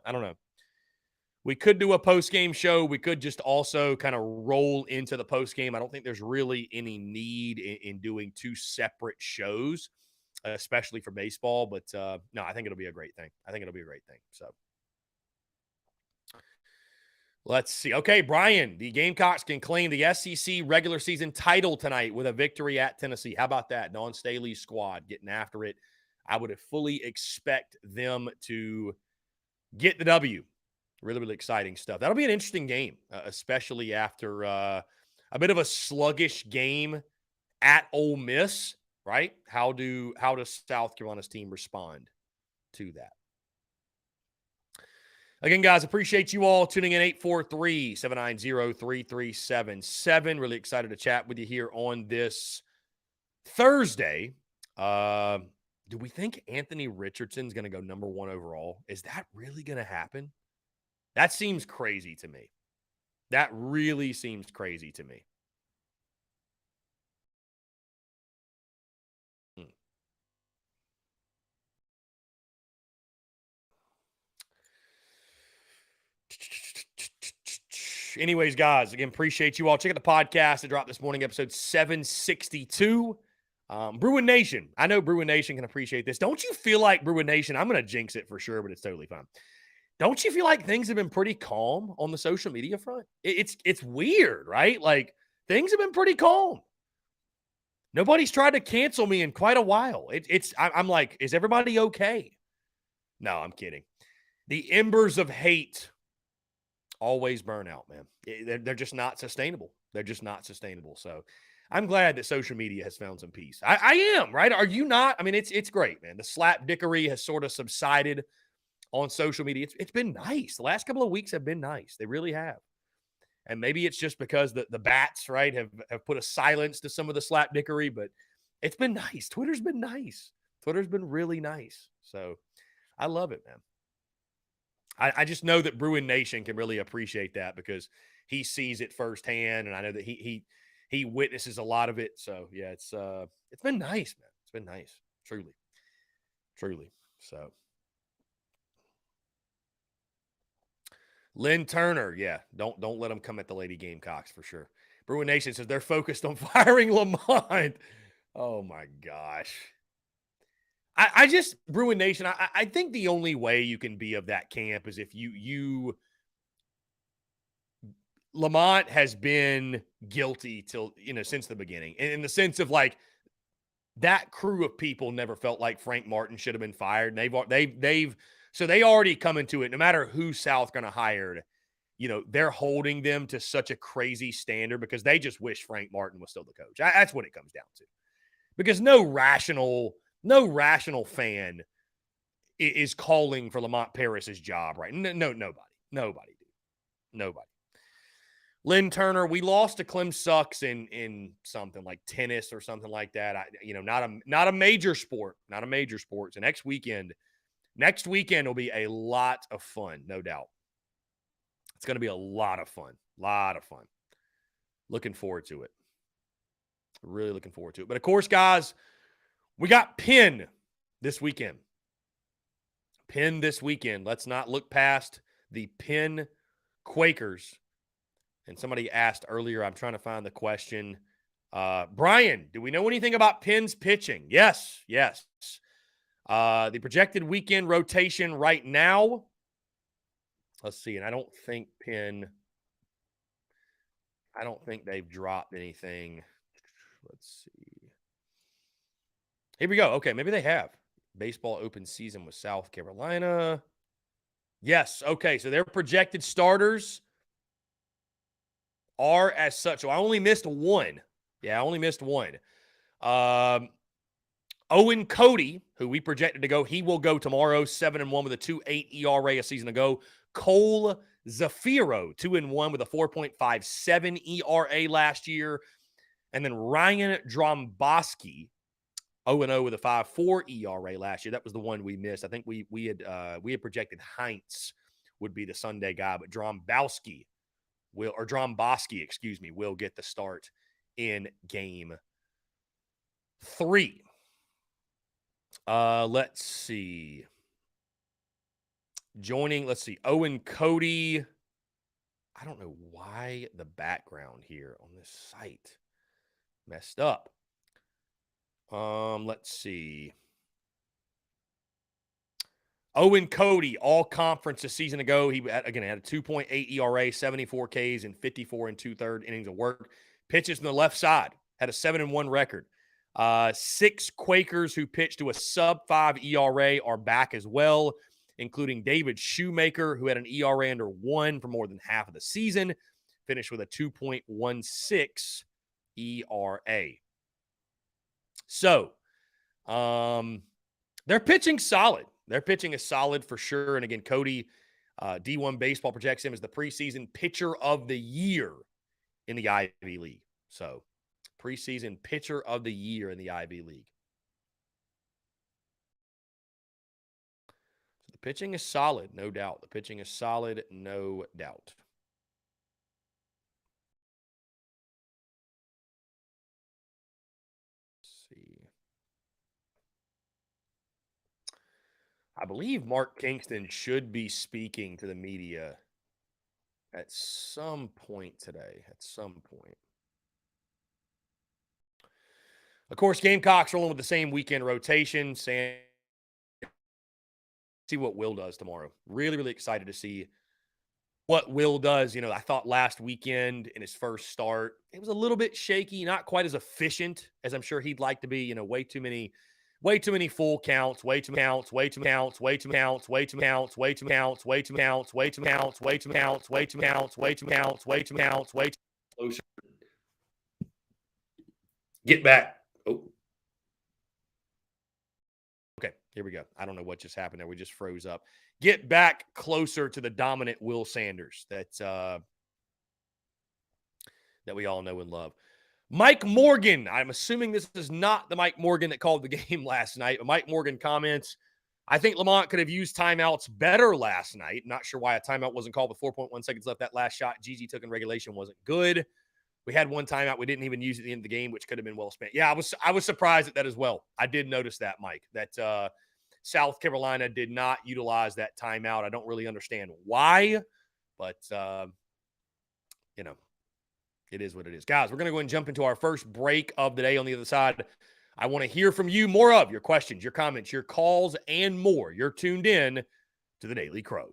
[SPEAKER 1] We could do a post-game show. We could just also kind of roll into the post-game. I don't think there's really any need in doing two separate shows, especially for baseball. But no, I think it'll be a great thing. So let's see. Okay, Brian, the Gamecocks can claim the SEC regular season title tonight with a victory at Tennessee. How about that? Dawn Staley's squad getting after it. I would have fully expect them to get the W. Really, really exciting stuff. That'll be an interesting game, especially after a bit of a sluggish game at Ole Miss, right? How does South Carolina's team respond to that? Again, guys, appreciate you all tuning in. 843-790-3377. Really excited to chat with you here on this Thursday. Do we think Anthony Richardson's going to go number 1 overall? Is that really going to happen? That seems crazy to me. That really seems crazy to me. Anyways, guys, again, appreciate you all. Check out the podcast. It dropped this morning, episode 762. Bruin Nation. I know Bruin Nation can appreciate this. Don't you feel like Bruin Nation, I'm going to jinx it for sure, but it's totally fine. Don't you feel like things have been pretty calm on the social media front? It's weird, right? Like, things have been pretty calm. Nobody's tried to cancel me in quite a while. I'm like, is everybody okay? No, I'm kidding. The embers of hate always burn out, man. They're just not sustainable. They're just not sustainable. So I'm glad that social media has found some peace. I am, right? Are you not? I mean, it's great, man. The slap dickery has sort of subsided on social media. It's been nice. The last couple of weeks have been nice. They really have. And maybe it's just because the bats, right, have put a silence to some of the slap dickery, but it's been nice. Twitter's been nice. Twitter's been really nice. So I love it, man. I just know that Bruin Nation can really appreciate that because he sees it firsthand, and I know that he witnesses a lot of it. So yeah, it's been nice, man. It's been nice, truly. So Lynn Turner, yeah, don't let them come at the Lady Gamecocks for sure. Bruin Nation says they're focused on firing Lamont. Oh my gosh. I just Bruin Nation. I think the only way you can be of that camp is if you Lamont has been guilty since the beginning, in the sense of like that crew of people never felt like Frank Martin should have been fired. And they've So they already come into it, no matter who South going to hire, they're holding them to such a crazy standard because they just wish Frank Martin was still the coach. That's what it comes down to. Because no rational fan is calling for Lamont Paris's job, right? No, nobody. Lynn Turner, we lost to Clem Sucks in something like tennis or something like that. Not a major sport, So next weekend will be a lot of fun, no doubt. It's going to be a lot of fun. Looking forward to it. Really looking forward to it. But of course, guys, we got Penn this weekend. Let's not look past the Penn Quakers. And somebody asked earlier, I'm trying to find the question. Brian, do we know anything about Penn's pitching? Yes. The projected weekend rotation right now. Let's see. And I don't think they've dropped anything. Let's see. Here we go. Okay, maybe they have. Baseball open season with South Carolina. Yes. Okay, so their projected starters are as such. So I only missed one. Owen Cody, who we projected to go, he will go tomorrow, 7-1 with a 2.8 ERA a season ago. Cole Zafiro, 2-1 with a 4.57 ERA last year. And then Ryan Dromboski, 0-0 with a 5.4 ERA last year. That was the one we missed. I think we had projected Heinz would be the Sunday guy, but Dromboski will get the start in game 3. Let's see. Owen Cody. I don't know why the background here on this site messed up. Let's see. Owen Cody, all conference a season ago. He had a 2.8 ERA, 74 Ks, and 54 2/3 innings of work. Pitches on the left side, had a 7-1 record. 6 Quakers who pitched to a sub-5 ERA are back as well, including David Shoemaker, who had an ERA under 1 for more than half of the season, finished with a 2.16 ERA. So, they're pitching solid. Their pitching is solid for sure. And again, Cody, D1 Baseball projects him as the preseason pitcher of the year in the Ivy League. So, preseason pitcher of the year in the Ivy League. So the pitching is solid, no doubt. Let's see. I believe Mark Kingston should be speaking to the media at some point today. Of course, Gamecocks rolling with the same weekend rotation. See what Will does tomorrow. Really, really excited to see what Will does. I thought last weekend in his first start, it was a little bit shaky, not quite as efficient as I'm sure he'd like to be. Way too many full counts, way too counts. Get back. Oh. Okay, here we go. I don't know what just happened there. We just froze up. Get back closer to the dominant Will Sanders that we all know and love. Mike Morgan. I'm assuming this is not the Mike Morgan that called the game last night, but Mike Morgan comments, I think Lamont could have used timeouts better last night. Not sure why a timeout wasn't called with 4.1 seconds left. That last shot GG took in regulation wasn't good. We had one timeout. We didn't even use it at the end of the game, which could have been well spent. Yeah, I was surprised at that as well. I did notice that, Mike, that South Carolina did not utilize that timeout. I don't really understand why, but, it is what it is. Guys, we're going to go and jump into our first break of the day on the other side. I want to hear from you, more of your questions, your comments, your calls, and more. You're tuned in to the Daily Crow.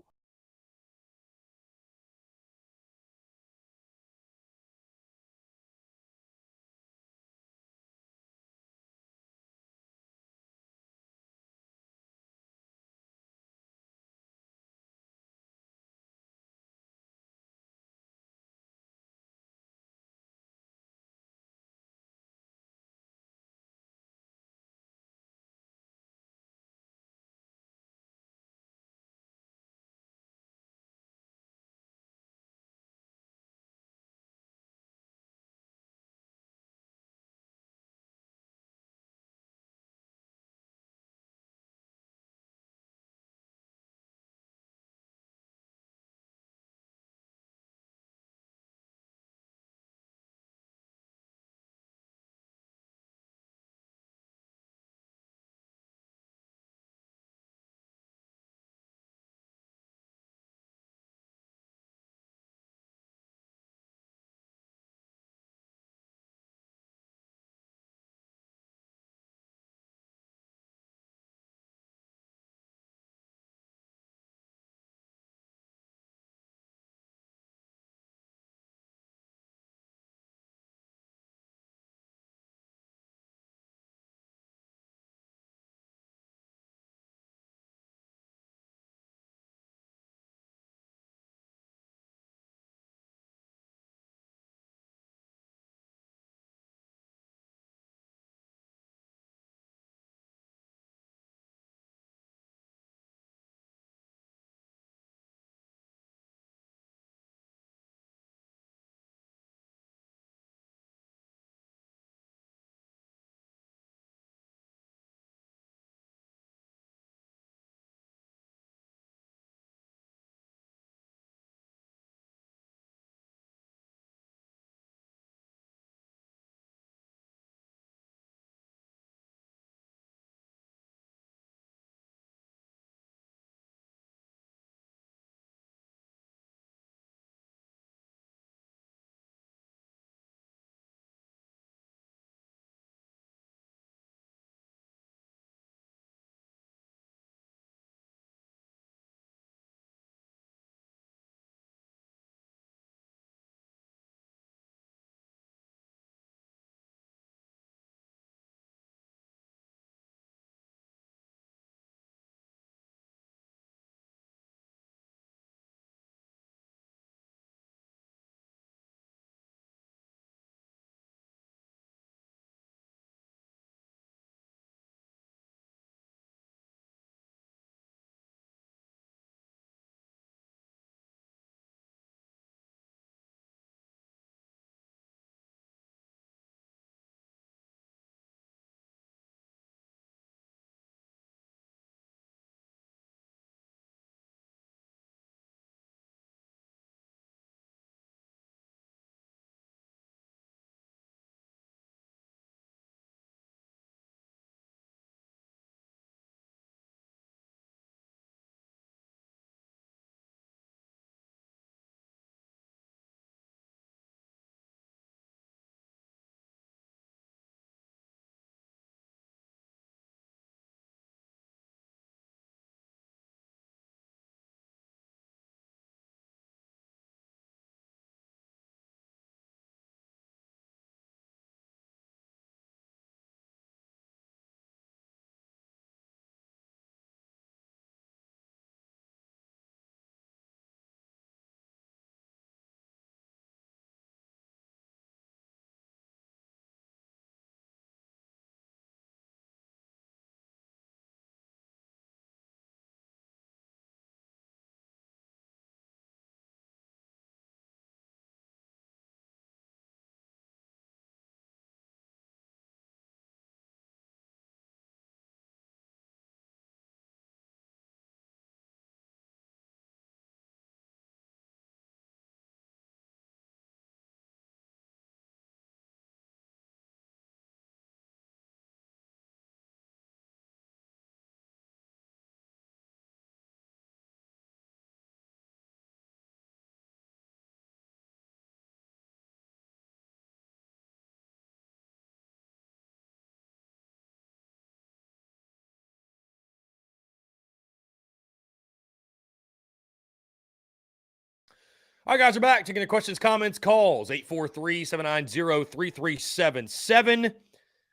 [SPEAKER 1] All right, guys, we're back. Taking the questions, comments, calls. 843-790-3377.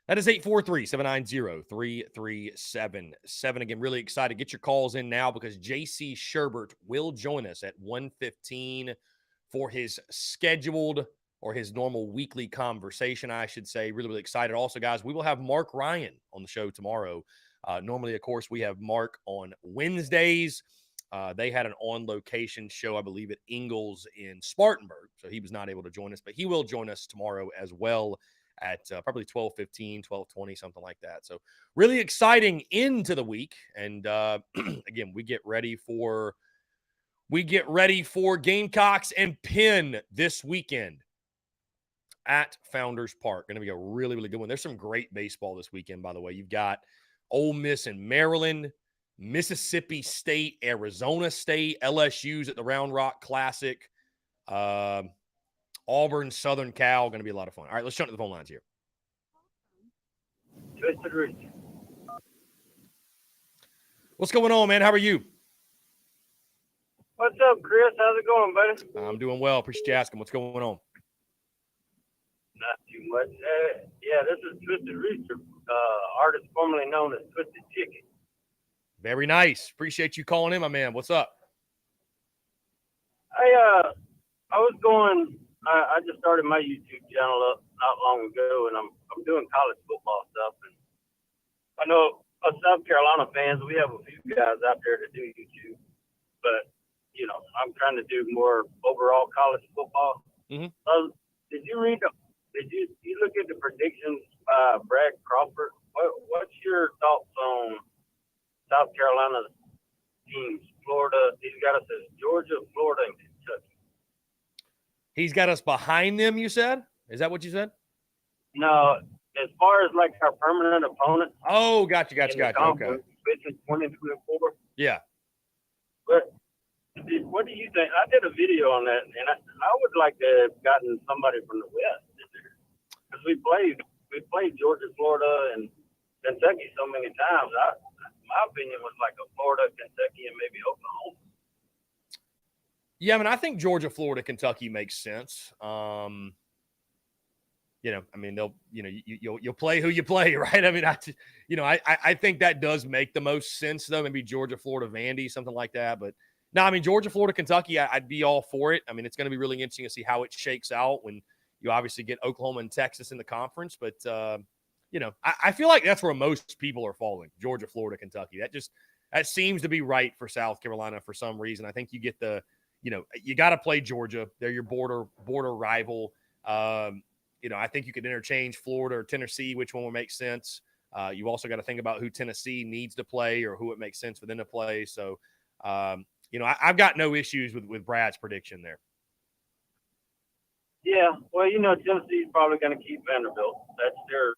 [SPEAKER 1] That is 843-790-3377. Again, really excited. Get your calls in now because J.C. Sherbert will join us at 1:15 for his scheduled or his normal weekly conversation, I should say. Really, really excited. Also, guys, we will have Mark Ryan on the show tomorrow. Normally, of course, we have Mark on Wednesdays. They had an on-location show, I believe, at Ingles in Spartanburg, so he was not able to join us, but he will join us tomorrow as well at probably 12:15, 12:20, something like that. So really exciting into the week. And again, we get ready for Gamecocks and Penn this weekend at Founders Park. Going to be a really, really good one. There's some great baseball this weekend, by the way. You've got Ole Miss and Maryland, Mississippi State, Arizona State, LSU's at the Round Rock Classic, Auburn, Southern Cal. Going to be a lot of fun. All right, let's jump to the phone lines here.
[SPEAKER 3] Twisted Roots.
[SPEAKER 1] What's going on, man? How are you?
[SPEAKER 3] What's up, Chris? How's it going, buddy?
[SPEAKER 1] I'm doing well. Appreciate you asking. What's going on?
[SPEAKER 3] Not too much. Yeah, this is Twisted Rooster, artist formerly known as Twisted Chicken.
[SPEAKER 1] Very nice. Appreciate you calling in, my man. What's up?
[SPEAKER 3] I just started my YouTube channel up not long ago, and I'm doing college football stuff. And I know us South Carolina fans, we have a few guys out there that do YouTube, but I'm trying to do more overall college football.
[SPEAKER 1] Mm-hmm.
[SPEAKER 3] Did you look at the predictions by Brad Crawford? What's your thoughts on South Carolina teams? Florida, he's got us as Georgia, Florida, and Kentucky.
[SPEAKER 1] He's got us behind them, you said? Is that what you said?
[SPEAKER 3] No, as far as like our permanent opponents.
[SPEAKER 1] Oh, gotcha. Okay.
[SPEAKER 3] Between 20 and 24.
[SPEAKER 1] Yeah.
[SPEAKER 3] But what do you think? I did a video on that, and I would like to have gotten somebody from the West in there. Because we played Georgia, Florida, and Kentucky so many times. My opinion was like a Florida, Kentucky, and maybe Oklahoma.
[SPEAKER 1] Yeah, I mean, I think Georgia, Florida, Kentucky makes sense. You'll play who you play, right? I mean, I think that does make the most sense, though. Maybe Georgia, Florida, Vandy, something like that. But no, I mean, Georgia, Florida, Kentucky, I'd be all for it. I mean, it's going to be really interesting to see how it shakes out when you obviously get Oklahoma and Texas in the conference. But, I feel like that's where most people are falling, Georgia, Florida, Kentucky. That seems to be right for South Carolina for some reason. I think you get you got to play Georgia. They're your border rival. I think you could interchange Florida or Tennessee, which one would make sense. You also got to think about who Tennessee needs to play or who it makes sense for them to play. So, I've got no issues with Brad's prediction there.
[SPEAKER 3] Yeah, well, Tennessee's probably going to keep Vanderbilt. That's their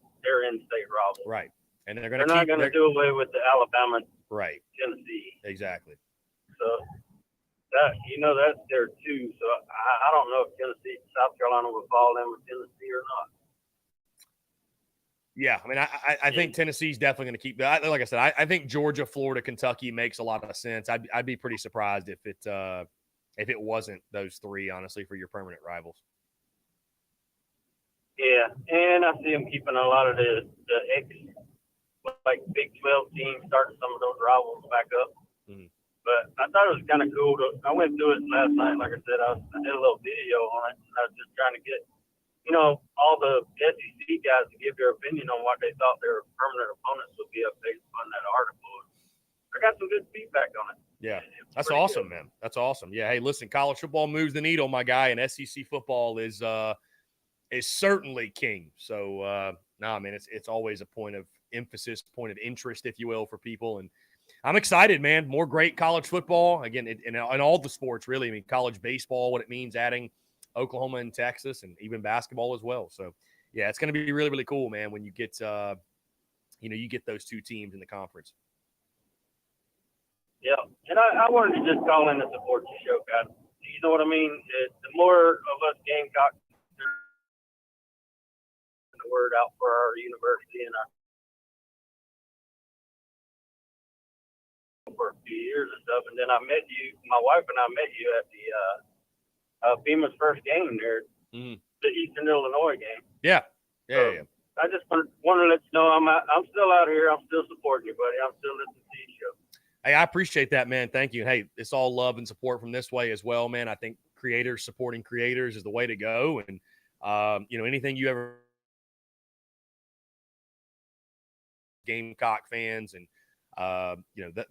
[SPEAKER 3] in-state rival.
[SPEAKER 1] Right. And they're
[SPEAKER 3] not going to do away with the Alabama,
[SPEAKER 1] right?
[SPEAKER 3] Tennessee.
[SPEAKER 1] Exactly.
[SPEAKER 3] So that's there too. So I don't know if South Carolina will fall in with Tennessee or not.
[SPEAKER 1] Yeah, I mean, I think Tennessee's definitely going to keep that. Like I said, I think Georgia, Florida, Kentucky makes a lot of sense. I'd be pretty surprised if it wasn't those three, honestly, for your permanent rivals.
[SPEAKER 3] Yeah, and I see them keeping a lot of the Big 12 teams, starting some of those rivals back up.
[SPEAKER 1] Mm-hmm.
[SPEAKER 3] But I thought it was kind of cool. I went through it last night. Like I said, I did a little video on it, and I was just trying to get, all the SEC guys to give their opinion on what they thought their permanent opponents would be up based on that article. I got some good feedback on it.
[SPEAKER 1] Yeah, that's awesome, man. That's awesome. Yeah, hey, listen, college football moves the needle, my guy, and SEC football is certainly king. So, man, it's always a point of emphasis, point of interest, if you will, for people. And I'm excited, man. More great college football. Again, in all the sports, really. I mean, college baseball, what it means, adding Oklahoma and Texas, and even basketball as well. So, yeah, it's going to be really, really cool, man, when you get, you get those two teams in the conference.
[SPEAKER 3] Yeah, and I wanted to just call in to support your show, guys. You know what I mean? The more of us Gamecocks the word out for our university and for a few years and stuff. And then my wife and I met you at the FEMA's first game there,
[SPEAKER 1] Mhm.
[SPEAKER 3] the Eastern Illinois game.
[SPEAKER 1] Yeah.
[SPEAKER 3] So, I just want to let you know I'm still out here. I'm still supporting you, buddy. I'm still listening to your show.
[SPEAKER 1] Hey, I appreciate that, man. Thank you. Hey, it's all love and support from this way as well, man. I think creators supporting creators is the way to go. And, anything you ever Gamecock fans and,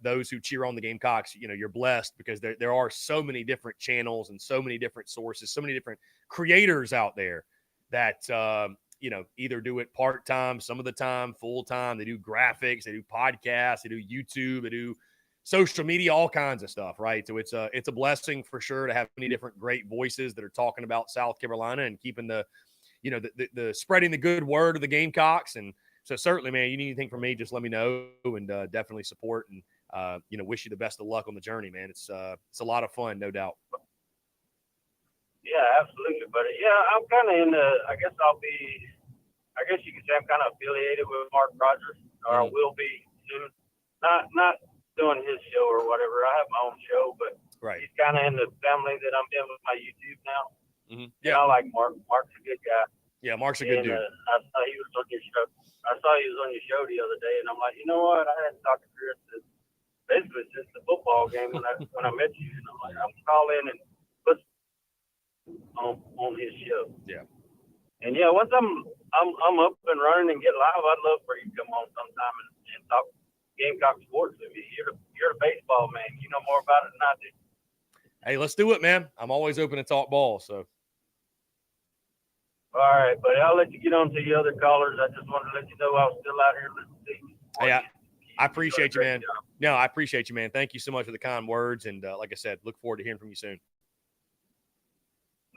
[SPEAKER 1] those who cheer on the Gamecocks, you're blessed because there are so many different channels and so many different sources, so many different creators out there that, either do it part-time, some of the time, full-time. They do graphics, they do podcasts, they do YouTube, they do social media, all kinds of stuff, right? So it's a blessing for sure to have many different great voices that are talking about South Carolina and keeping the spreading the good word of the Gamecocks. And so certainly, man, you need anything from me, just let me know, and definitely support and wish you the best of luck on the journey, man. It's a lot of fun, no doubt.
[SPEAKER 3] Yeah, absolutely, buddy. Yeah, I'm kind of in the. I guess you could say I'm kind of affiliated with Mark Rogers, or I will be soon. Not doing his show or whatever. I have my own show, but
[SPEAKER 1] right.
[SPEAKER 3] He's kind of in the family that I'm in with my YouTube now.
[SPEAKER 1] Mm-hmm.
[SPEAKER 3] Yeah, I like Mark. Mark's a good guy.
[SPEAKER 1] Yeah, Mark's a good dude.
[SPEAKER 3] I saw he was on your show. I saw he was on your show the other day, and I'm like, you know what? I hadn't talked to Chris basically since the football game when I met you, and I'm like, I'm gonna call in and put on his show.
[SPEAKER 1] Yeah.
[SPEAKER 3] And yeah, once I'm up and running and get live, I'd love for you to come on sometime and talk Gamecock sports with me. You're a baseball man. You know more about it than I do.
[SPEAKER 1] Hey, let's do it, man. I'm always open to talk ball. So.
[SPEAKER 3] All right, buddy. I'll let you get on to the other callers. I just wanted to let you know I was still out here listening to you.
[SPEAKER 1] Hey, I appreciate you, man. No, I appreciate you, man. Thank you so much for the kind words. And like I said, look forward to hearing from you soon.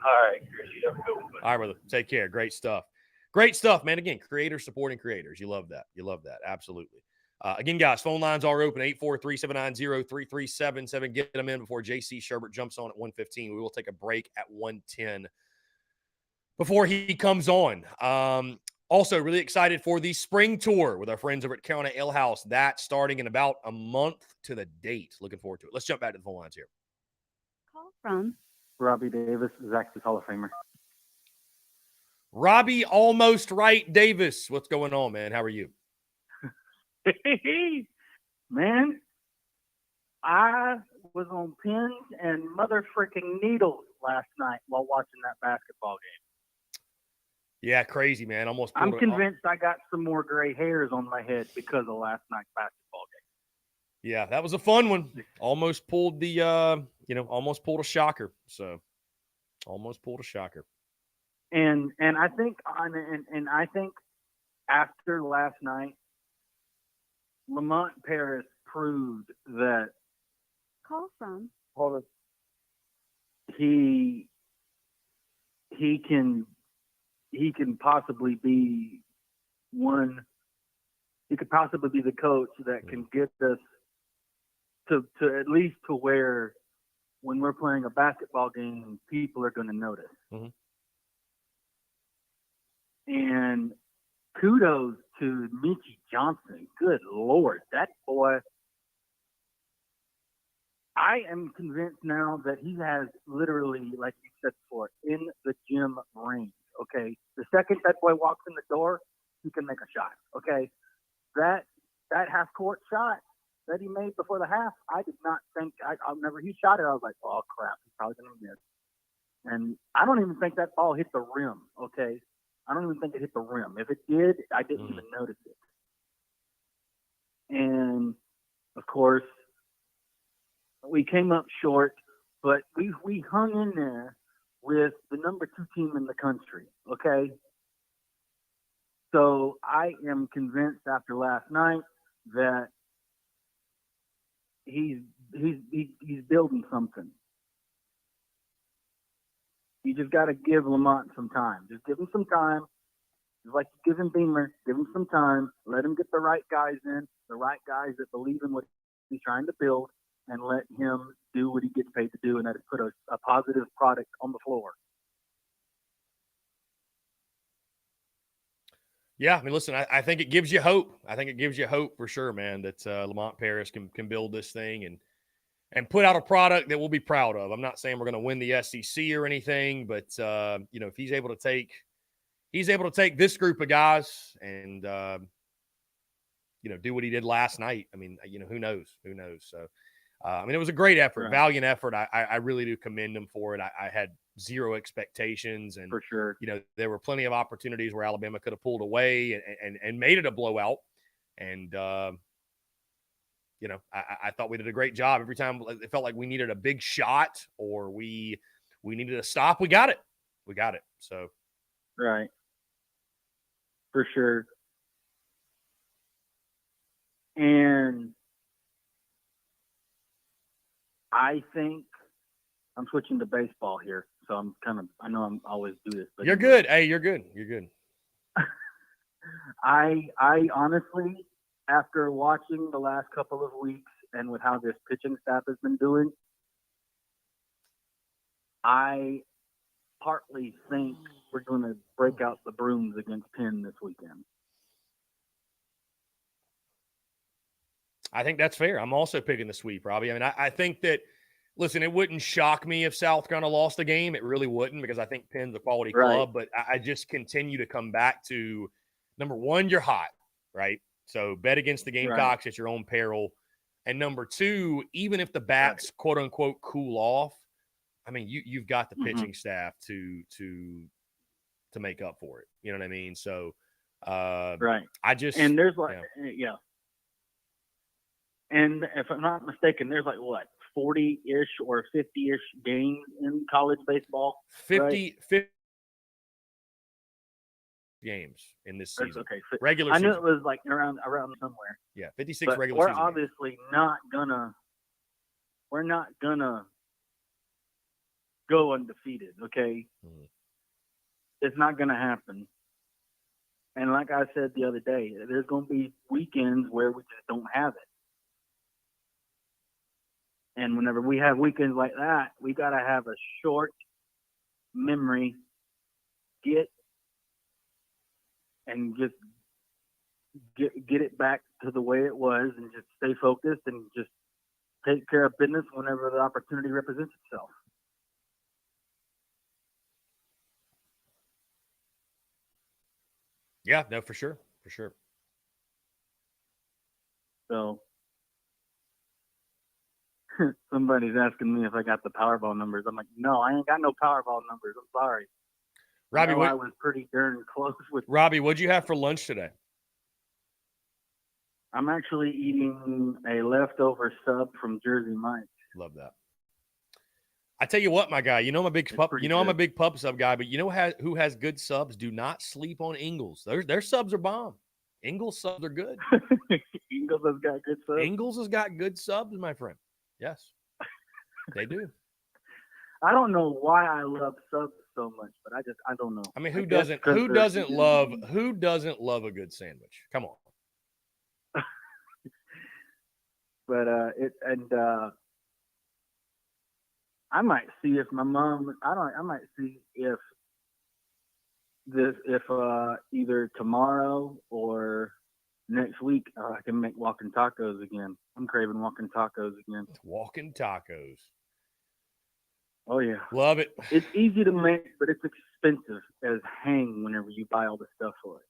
[SPEAKER 3] All right, Chris. You have a good one, buddy.
[SPEAKER 1] All right, brother. Take care. Great stuff. Great stuff, man. Again, creators supporting creators. You love that. You love that. Absolutely. Again, guys, phone lines are open, 843-790-3377. Get them in before J.C. Shurburtt jumps on at 1:15. We will take a break at 1:10 before he comes on. Also, really excited for the spring tour with our friends over at Carolina Ale House. That's starting in about a month to the date. Looking forward to it. Let's jump back to the phone lines here.
[SPEAKER 4] Call from
[SPEAKER 5] Robbie Davis, Zaxby's Hall of Famer.
[SPEAKER 1] Robbie Almost Right Davis. What's going on, man? How are you?
[SPEAKER 5] Man, I was on pins and mother freaking needles last night while watching that basketball game.
[SPEAKER 1] Yeah, crazy, man.
[SPEAKER 5] I'm convinced I got some more gray hairs on my head because of last night's basketball game.
[SPEAKER 1] Yeah, that was a fun one. Almost pulled the, almost pulled a shocker. So, almost pulled a shocker.
[SPEAKER 5] And I think after last night, Lamont Paris proved that
[SPEAKER 4] call from
[SPEAKER 5] he can possibly be one. He could possibly be the coach that can get us to at least to where when we're playing a basketball game, people are going to notice.
[SPEAKER 1] Mm-hmm.
[SPEAKER 5] And kudos to Mickey Johnson. Good Lord, that boy. I am convinced now that he has literally, like you said before, in the gym range. Okay, the second that boy walks in the door, he can make a shot. Okay, that half court shot that he made before the half, I did not think. Whenever he shot it, I was like, oh crap, he's probably gonna miss. And I don't even think that ball hit the rim. Okay, I don't even think it hit the rim. If it did, I didn't even notice it. And of course, we came up short, but we hung in there with the number 2 team in the country. Okay. So I am convinced after last night that he's building something. You just got to give Lamont some time. Just give him some time. Just like you give him Beamer, give him some time. Let him get the right guys in, the right guys that believe in what he's trying to build, and let him do what he gets paid to do, and that is put a positive product on the floor.
[SPEAKER 1] Yeah, I mean, listen, I think it gives you hope. I think it gives you hope for sure, man, that Lamont Paris can build this thing. And and put out a product that we'll be proud of. I'm not saying we're going to win the SEC or anything, but if he's able to take this group of guys and do what he did last night. I mean, who knows? So, it was a great effort,
[SPEAKER 5] Right.
[SPEAKER 1] valiant effort. I really do commend him for it. I had zero expectations, and
[SPEAKER 5] For sure.
[SPEAKER 1] there were plenty of opportunities where Alabama could have pulled away and made it a blowout. And I thought we did a great job. Every time it felt like we needed a big shot or we needed a stop, we got it. So
[SPEAKER 5] Right. For sure. And I think I'm switching to baseball here. So I know I'm always do this, but
[SPEAKER 1] you're good. Hey, you're good.
[SPEAKER 5] I honestly, after watching the last couple of weeks and with how this pitching staff has been doing, I partly think we're going to break out the brooms against Penn this weekend.
[SPEAKER 1] I think that's fair. I'm also picking the sweep, Robbie. I mean, I think that, listen, it wouldn't shock me if South Carolina lost a game. It really wouldn't, because I think Penn's a quality club. But I just continue to come back to, number one, you're hot, right? So bet against the Gamecocks at your own peril. And number two, even if the bats, quote unquote, cool off, I mean, you've got the pitching staff to make up for it. You know what I mean? So, I just,
[SPEAKER 5] and there's yeah. And if I'm not mistaken, there's 40-ish or 50-ish games in college baseball.
[SPEAKER 1] 50 games in this season.
[SPEAKER 5] Okay.
[SPEAKER 1] Regular
[SPEAKER 5] I knew
[SPEAKER 1] season.
[SPEAKER 5] it was around somewhere.
[SPEAKER 1] Yeah, 56
[SPEAKER 5] but
[SPEAKER 1] regular
[SPEAKER 5] we're
[SPEAKER 1] season.
[SPEAKER 5] Obviously not gonna. We're not gonna go undefeated. Okay.
[SPEAKER 1] Mm-hmm.
[SPEAKER 5] It's not gonna happen. And like I said the other day, there's gonna be weekends where we just don't have it. And whenever we have weekends like that, we got to have a short memory, get it back to the way it was, and just stay focused and just take care of business whenever the opportunity represents itself.
[SPEAKER 1] Yeah, no, for sure.
[SPEAKER 5] So somebody's asking me if I got the Powerball numbers. I'm like, no, I ain't got no Powerball numbers. I'm sorry.
[SPEAKER 1] Robbie,
[SPEAKER 5] I was pretty darn close with.
[SPEAKER 1] Robbie, what'd you have for lunch today?
[SPEAKER 5] I'm actually eating a leftover sub from Jersey Mike's.
[SPEAKER 1] Love that. I tell you what, my guy, I'm a big pup. I'm a big pup sub guy, but who has good subs? Do not sleep on Ingles. Their subs are bomb. Ingles subs are good.
[SPEAKER 5] Ingles has got good subs.
[SPEAKER 1] Ingles has got good subs, my friend. Yes, they do.
[SPEAKER 5] I don't know why I love subs so much, but I don't know.
[SPEAKER 1] I mean, who doesn't love a good sandwich? Come on.
[SPEAKER 5] But I might see if my mom. I might see if either tomorrow or next week I can make walking tacos again. I'm craving walking tacos again.
[SPEAKER 1] Walking tacos.
[SPEAKER 5] Oh yeah,
[SPEAKER 1] love it.
[SPEAKER 5] It's easy to make, but it's expensive as hang whenever you buy all the stuff for it.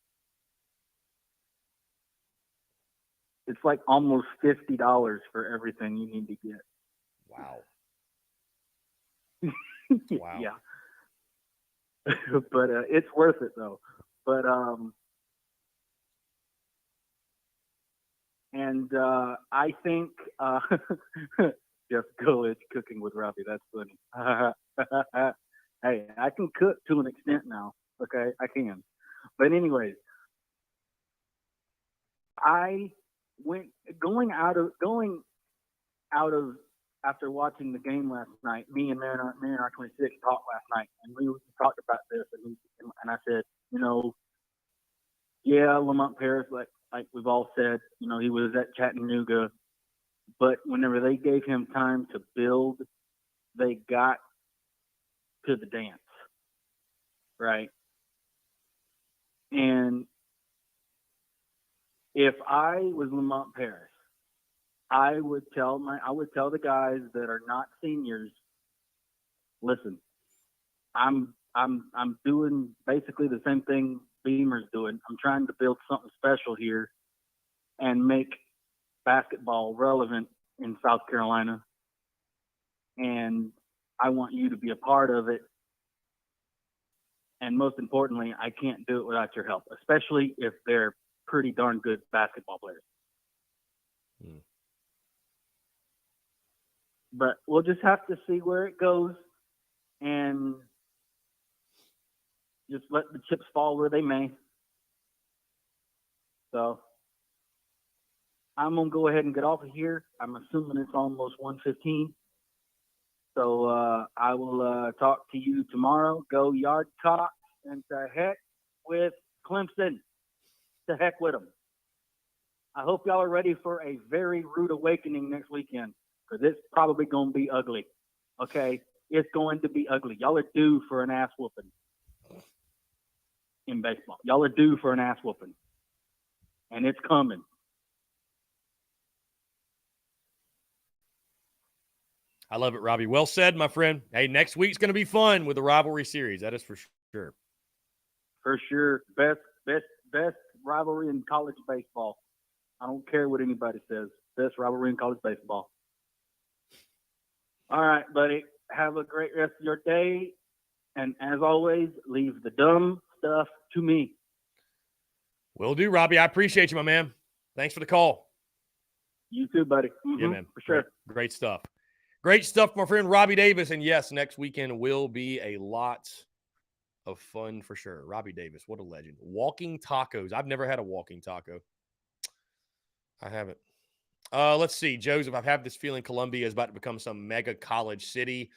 [SPEAKER 5] It's like almost $50 for everything you need to get.
[SPEAKER 1] Wow.
[SPEAKER 5] Wow. Yeah. But it's worth it though. But I think Jeff Gulledge cooking with Robbie. That's funny. Hey, I can cook to an extent now. Okay, I can. But anyways, I went going out of after watching the game last night. Me and Mariner 26 talked last night, and we talked about this, and I said, yeah, Lamont Paris, like we've all said, he was at Chattanooga, but whenever they gave him time to build, they got to the dance, right? And if I was Lamont Paris, I would tell the guys that are not seniors, listen, I'm doing basically the same thing Beamer's doing. I'm trying to build something special here and make basketball relevant in South Carolina. And I want you to be a part of it. And most importantly, I can't do it without your help, especially if they're pretty darn good basketball players. But we'll just have to see where it goes and just let the chips fall where they may. So I'm going to go ahead and get off of here. I'm assuming it's almost 1:15. So I will talk to you tomorrow. Go Yard Cock, and to heck with Clemson. To heck with them. I hope y'all are ready for a very rude awakening next weekend, because it's probably going to be ugly. Okay? It's going to be ugly. Y'all are due for an ass whooping in baseball. Y'all are due for an ass whooping. And it's coming.
[SPEAKER 1] I love it, Robbie. Well said, my friend. Hey, next week's going to be fun with the rivalry series. That is for sure.
[SPEAKER 5] For sure. Best rivalry in college baseball. I don't care what anybody says. Best rivalry in college baseball. All right, buddy. Have a great rest of your day. And as always, leave the dumb stuff to me.
[SPEAKER 1] Will do, Robbie. I appreciate you, my man. Thanks for the call.
[SPEAKER 5] You too, buddy.
[SPEAKER 1] Yeah, man.
[SPEAKER 5] For sure.
[SPEAKER 1] Great stuff. Great stuff, my friend Robbie Davis. And yes, next weekend will be a lot of fun for sure. Robbie Davis, what a legend. Walking tacos. I've never had a walking taco. I haven't. Let's see. Joseph, I have this feeling Columbia is about to become some mega college city.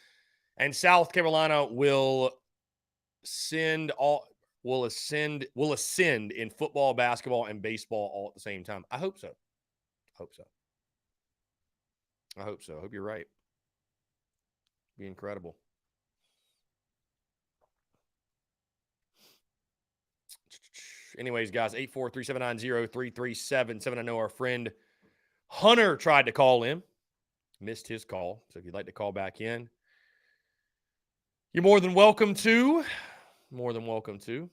[SPEAKER 1] And South Carolina will ascend in football, basketball, and baseball all at the same time. I hope so. I hope so. I hope you're right. Be incredible. Anyways, guys, 843-790-3377. I know our friend Hunter tried to call in. Missed his call. So if you'd like to call back in, you're more than welcome to. More than welcome to.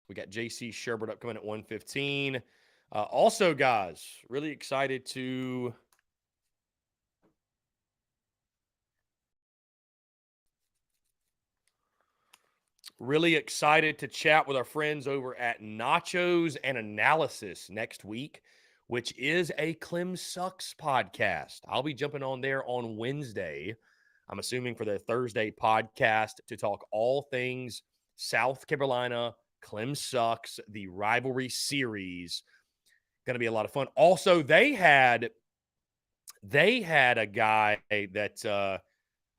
[SPEAKER 1] We got JC Sherbert up coming at 1:15. Also, guys, really excited to chat with our friends over at Nachos and Analysis next week, which is a Clem Sucks podcast. I'll be jumping on there on Wednesday, I'm assuming for the Thursday podcast, to talk all things South Carolina, Clem Sucks, the rivalry series. Going to be a lot of fun. Also, they had a guy that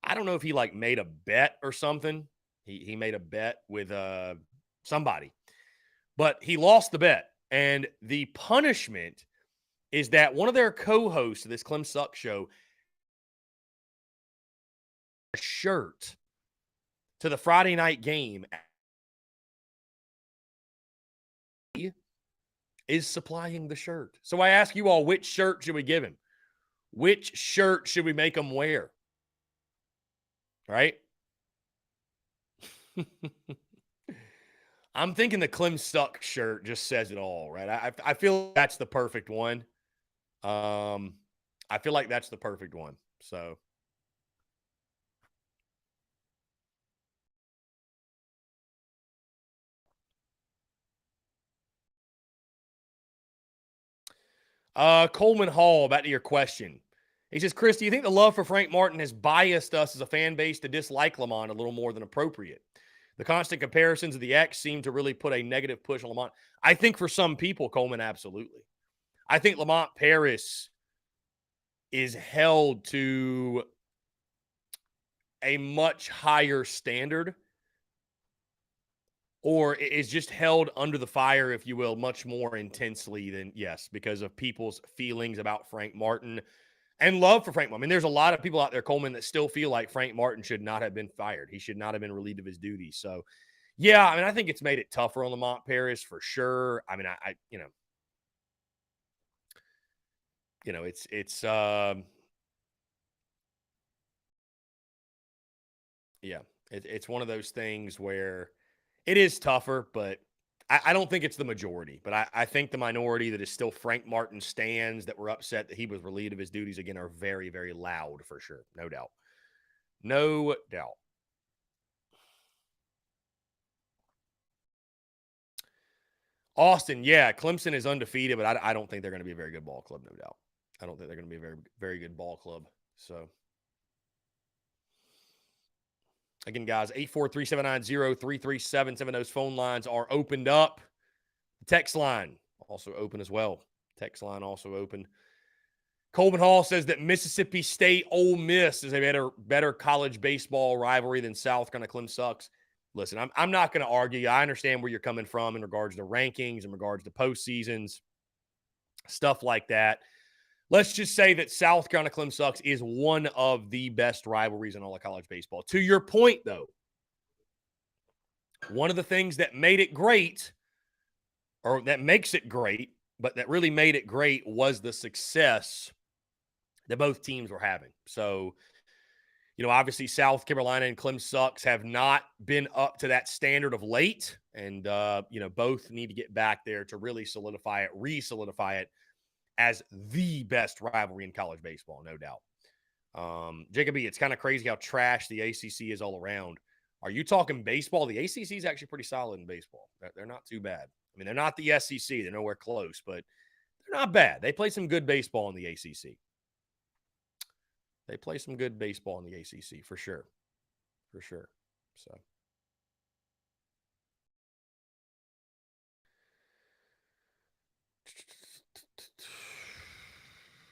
[SPEAKER 1] I don't know if he like made a bet or something. He made a bet with somebody, but he lost the bet. And the punishment is that one of their co-hosts of this Clem Sucks show a shirt to the Friday night game is supplying the shirt. So I ask you all, which shirt should we give him? Which shirt should we make him wear? Right? I'm thinking the Clem Sucks shirt just says it all, right? I feel that's the perfect one. I feel like that's the perfect one. So Coleman Hall, back to your question. He says, Chris, do you think the love for Frank Martin has biased us as a fan base to dislike Lamont a little more than appropriate? The constant comparisons of the X seem to really put a negative push on Lamont. I think for some people, Coleman, absolutely. I think Lamont Paris is held to a much higher standard, or is just held under the fire, if you will, much more intensely than, yes, because of people's feelings about Frank Martin and love for Frank Martin. I mean, there's a lot of people out there, Coleman, that still feel like Frank Martin should not have been fired. He should not have been relieved of his duties. So, Yeah, I mean, I think it's made it tougher on Lamont Paris for sure. I mean, I yeah, it's one of those things where it is tougher, but I don't think it's the majority. But I think the minority that is still Frank Martin stands that were upset that he was relieved of his duties again are very, very loud for sure. No doubt. No doubt. Austin, yeah, Clemson is undefeated, but I don't think they're going to be a very good ball club, no doubt. I don't think they're going to be a very, very good ball club. So, again, guys, 843-790-3377. Those phone lines are opened up. The text line also open as well. Text line also open. Coleman Hall says that Mississippi State Ole Miss is a better college baseball rivalry than South Carolina Clemson sucks. Listen, I'm not going to argue. I understand where you're coming from in regards to rankings, in regards to postseasons, stuff like that. Let's just say that South Carolina Clemson sucks is one of the best rivalries in all of college baseball. To your point, though, one of the things that made it great, or that makes it great, but that really made it great was the success that both teams were having. So, obviously South Carolina and Clemson sucks have not been up to that standard of late. And, both need to get back there to really re-solidify it as the best rivalry in college baseball, no doubt. Jacob B., it's kind of crazy how trash the ACC is all around. Are you talking baseball? The ACC is actually pretty solid in baseball. They're not too bad. I mean, they're not the SEC. They're nowhere close, but they're not bad. They play some good baseball in the ACC. They play some good baseball in the ACC for sure. For sure. So.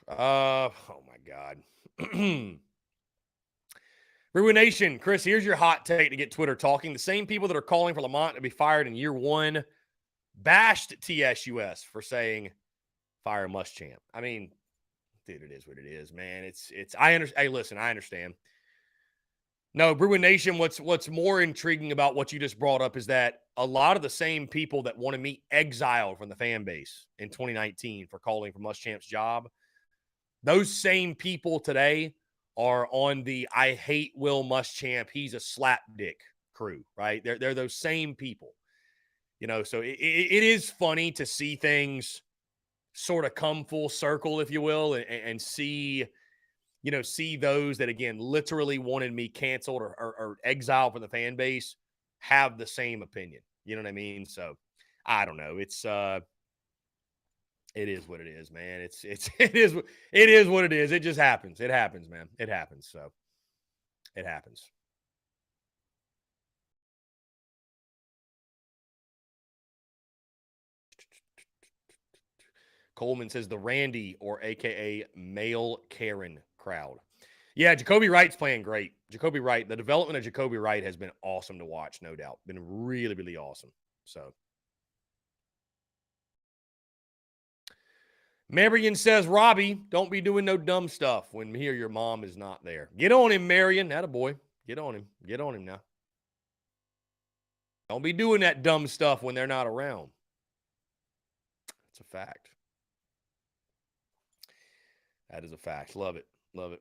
[SPEAKER 1] Oh my God. Brewer Nation, Chris, here's your hot take to get Twitter talking. The same people that are calling for Lamont to be fired in year one bashed TSUS for saying fire Muschamp. I mean, dude, it is what it is, man. Hey, listen, I understand. No, Bruin Nation, what's more intriguing about what you just brought up is that a lot of the same people that wanted me exiled from the fan base in 2019 for calling for Muschamp's job, those same people today are on the I hate Will Muschamp, he's a slapdick crew, right? They're those same people. So it is funny to see things sort of come full circle, if you will, and see those that, again, literally wanted me canceled or exiled from the fan base have the same opinion. You know what I mean? So I don't know. It is what it is, man. It is what it is. It just happens. It happens, man. It happens. So it happens. Coleman says the Randy, or AKA male Karen crowd. Yeah, Jacoby Wright's playing great. Jacoby Wright, the development of Jacoby Wright has been awesome to watch, no doubt. Been really, really awesome. So. Marion says, Robbie, don't be doing no dumb stuff when me or your mom is not there. Get on him, Marion. Attaboy. Get on him. Get on him now. Don't be doing that dumb stuff when they're not around. It's a fact. That is a fact. Love it. Love it.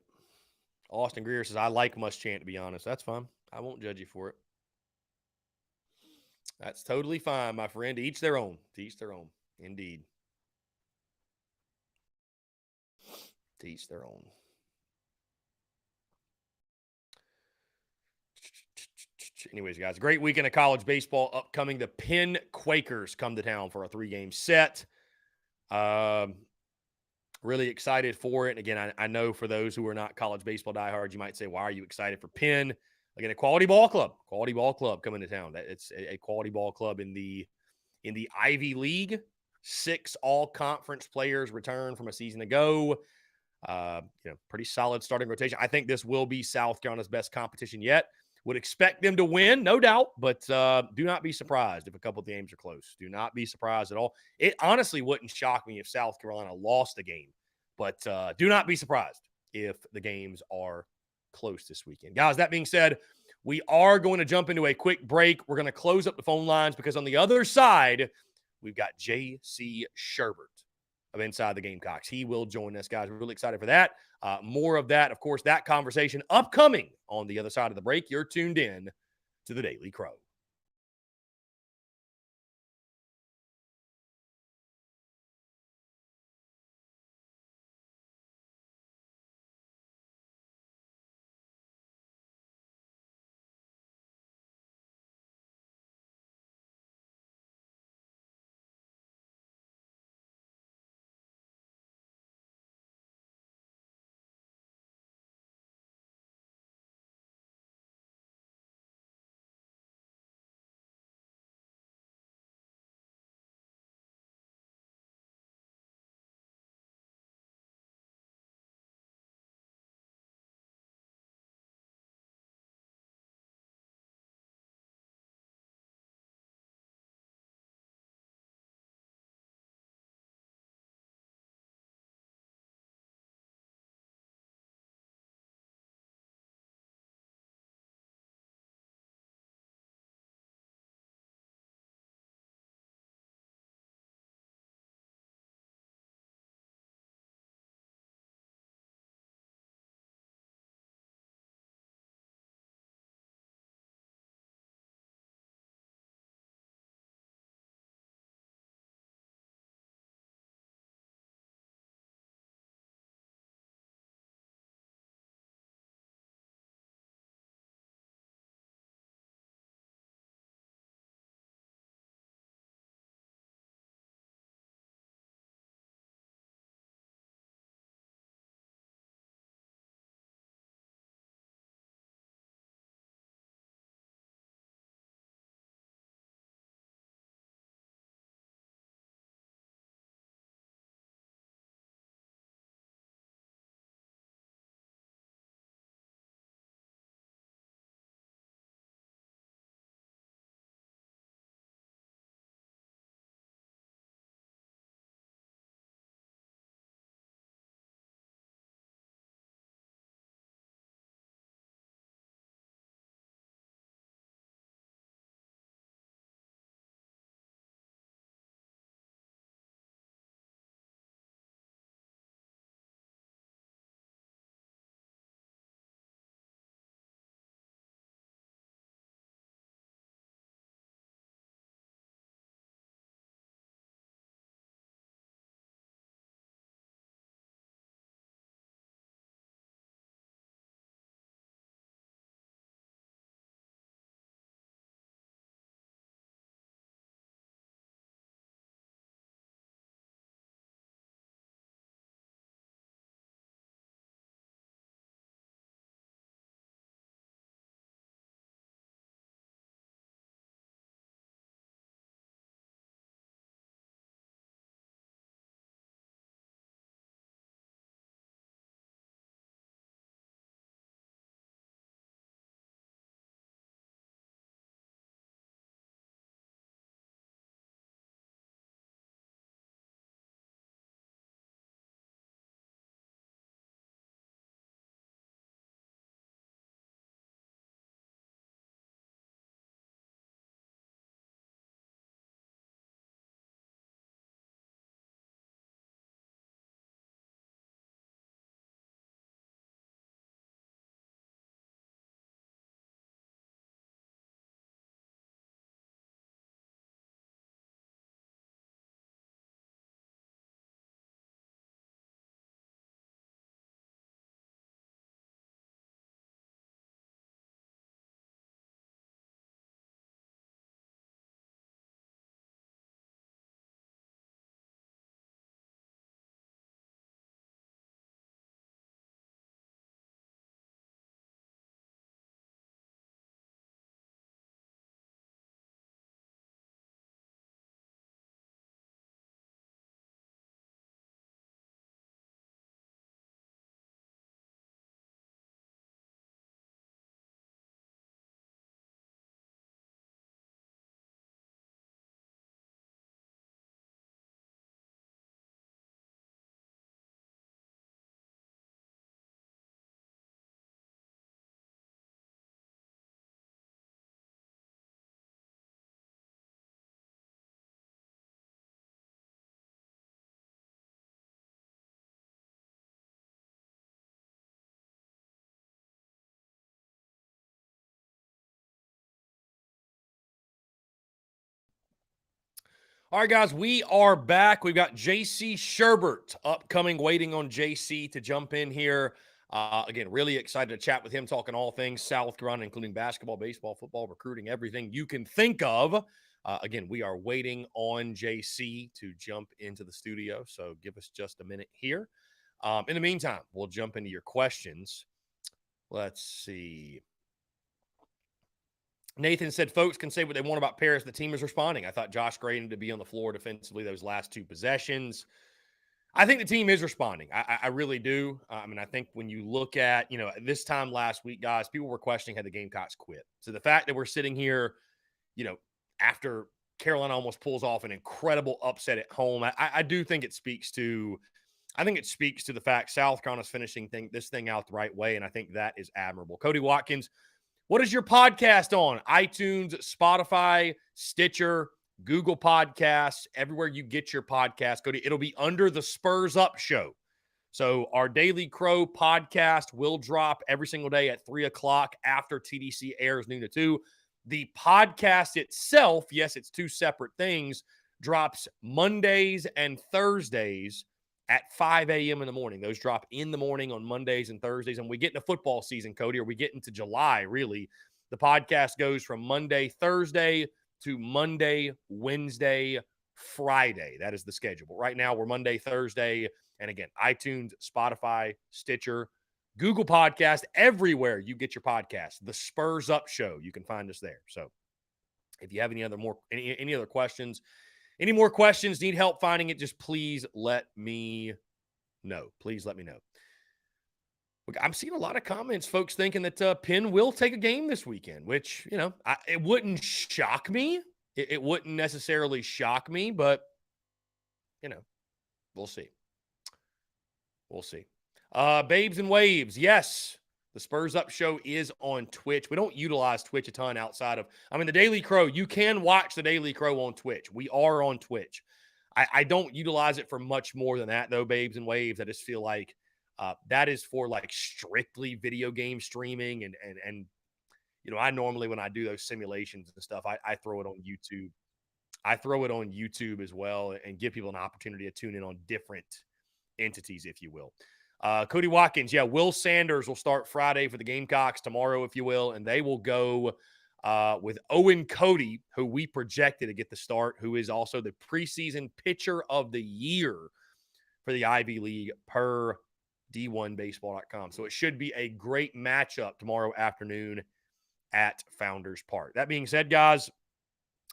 [SPEAKER 1] Austin Greer says, I like Muschamp, to be honest. That's fine. I won't judge you for it. That's totally fine, my friend. To each their own. To each their own. Indeed. To each their own. Anyways, guys, great weekend of college baseball upcoming. The Penn Quakers come to town for a 3-game set. Really excited for it. And again, I know for those who are not college baseball diehards, you might say, why are you excited for Penn? Again, a quality ball club coming to town. It's a quality ball club in the Ivy League. 6 all-conference players return from a season ago. Pretty solid starting rotation. I think this will be South Carolina's best competition yet. Would expect them to win, no doubt, but do not be surprised if a couple of games are close. Do not be surprised at all. It honestly wouldn't shock me if South Carolina lost a game, but do not be surprised if the games are close this weekend. Guys, that being said, We are going to jump into a quick break. We're going to close up the phone lines because on the other side, we've got J.C. Sherbert of Inside the Gamecocks. He will join us, guys. We're really excited for that. More of that, of course, that conversation upcoming on the other side of the break. You're tuned in to the Daily Crow. All right, guys, we are back. We've got JC Sherbert upcoming, waiting on JC to jump in here. Again, really excited to chat with him, talking all things South Carolina, including basketball, baseball, football, recruiting, everything you can think of. Again, we are waiting on JC to jump into the studio, so give us just a minute here. In the meantime, we'll jump into your questions. Let's see. Nathan said, folks can say what they want about Paris. The team is responding. I thought Josh Gray needed to be on the floor defensively those last two possessions. I think the team is responding. I really do. I mean, I think when you look at, this time last week, guys, people were questioning had the Gamecocks quit. So the fact that we're sitting here, after Carolina almost pulls off an incredible upset at home, I do think it speaks to the fact South Carolina's finishing this thing out the right way, and I think that is admirable. Cody Watkins, what is your podcast on? iTunes, Spotify, Stitcher, Google Podcasts, everywhere you get your podcast. Cody, it'll be under the Spurs Up Show. So our Daily Crow podcast will drop every single day at 3 o'clock after TDC airs noon to 2. The podcast itself, yes, it's two separate things, drops Mondays and Thursdays at 5 a.m. in the morning. Those drop in the morning on Mondays and Thursdays. And we get into football season, Cody, or we get into July, really. The podcast goes from Monday, Thursday to Monday, Wednesday, Friday. That is the schedule. But right now, we're Monday, Thursday. And again, iTunes, Spotify, Stitcher, Google Podcast, everywhere you get your podcast. The Spurs Up Show. You can find us there. So if you have any other questions, any more questions, need help finding it, just please let me know. Please let me know. Look, I'm seeing a lot of comments, folks thinking that Penn will take a game this weekend, which, it wouldn't shock me. It wouldn't necessarily shock me, but, we'll see. We'll see. Babes and Waves, yes. The Spurs Up Show is on Twitch. We don't utilize Twitch a ton outside of, the Daily Crow. You can watch the Daily Crow on Twitch. We are on Twitch. I don't utilize it for much more than that, though, Babes and Waves. I just feel like that is for, strictly video game streaming. And I normally, when I do those simulations and stuff, I throw it on YouTube. I throw it on YouTube as well and give people an opportunity to tune in on different entities, if you will. Cody Watkins, Will Sanders will start Friday for the Gamecocks tomorrow, if you will, and they will go with Owen Cody, who we projected to get the start, who is also the preseason pitcher of the year for the Ivy League per D1Baseball.com. So it should be a great matchup tomorrow afternoon at Founders Park. That being said, guys,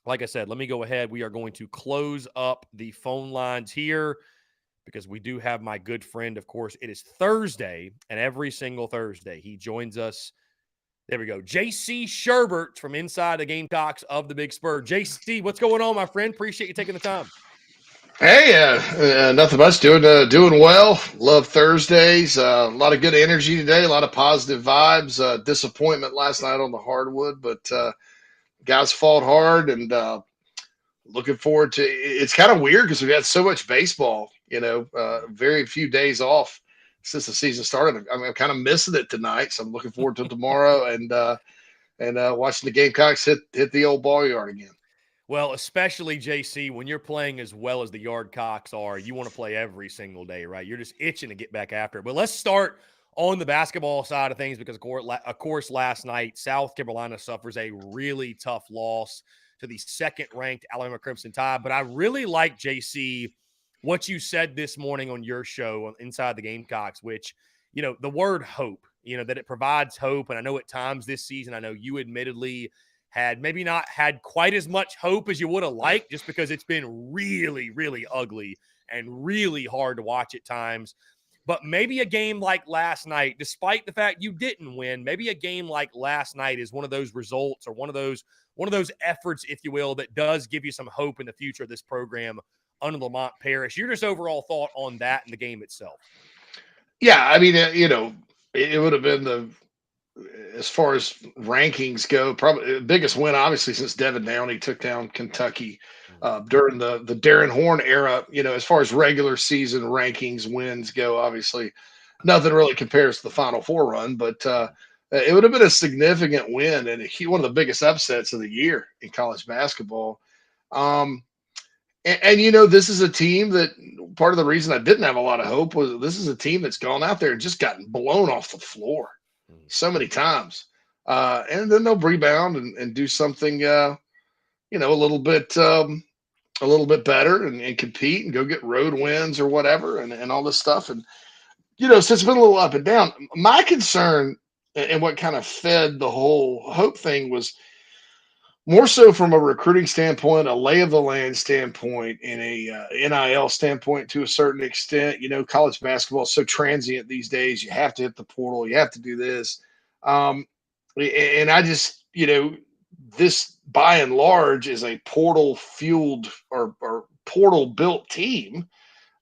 [SPEAKER 1] like I said, let me go ahead. We are going to close up the phone lines here, because we do have my good friend, of course. It is Thursday, and every single Thursday he joins us. There we go. JC Sherbert from inside the Gamecocks of the Big Spur. JC, what's going on, my friend? Appreciate you taking the time.
[SPEAKER 6] Hey, nothing much. Doing well. Love Thursdays. A lot of good energy today. A lot of positive vibes. Disappointment last night on the hardwood, but guys fought hard, and looking forward to. It's kind of weird because we've had so much baseball. Very few days off since the season started. I'm kind of missing it tonight, so I'm looking forward to tomorrow and watching the Gamecocks hit the old ball yard again.
[SPEAKER 1] Well, especially, JC, when you're playing as well as the Yardcocks are, you want to play every single day, right? You're just itching to get back after it. But let's start on the basketball side of things, because, of course, last night, South Carolina suffers a really tough loss to the second-ranked Alabama Crimson Tide. But I really like, JC, what you said this morning on your show on Inside the Gamecocks, which, the word hope, that it provides hope. And I know at times this season, I know you admittedly had maybe not had quite as much hope as you would have liked, just because it's been really, really ugly and really hard to watch at times. But maybe a game like last night, despite the fact you didn't win, maybe a game like last night is one of those results, or one of those efforts, if you will, that does give you some hope in the future of this program under Lamont Paris. Your just overall thought on that and the game itself?
[SPEAKER 6] Yeah, it would have been as far as rankings go, probably the biggest win, obviously, since Devin Downey took down Kentucky during the Darren Horn era. As far as regular season rankings wins go, obviously nothing really compares to the Final Four run, but it would have been a significant win and one of the biggest upsets of the year in college basketball. And this is a team that part of the reason I didn't have a lot of hope was this is a team that's gone out there and just gotten blown off the floor so many times. And then they'll rebound and do something, a little bit better and compete and go get road wins or whatever and all this stuff. And, so it's been a little up and down. My concern and what kind of fed the whole hope thing was more so from a recruiting standpoint, a lay of the land standpoint, and a NIL standpoint to a certain extent. College basketball is so transient these days. You have to hit the portal. You have to do this. And I just, this by and large is a portal fueled or portal built team.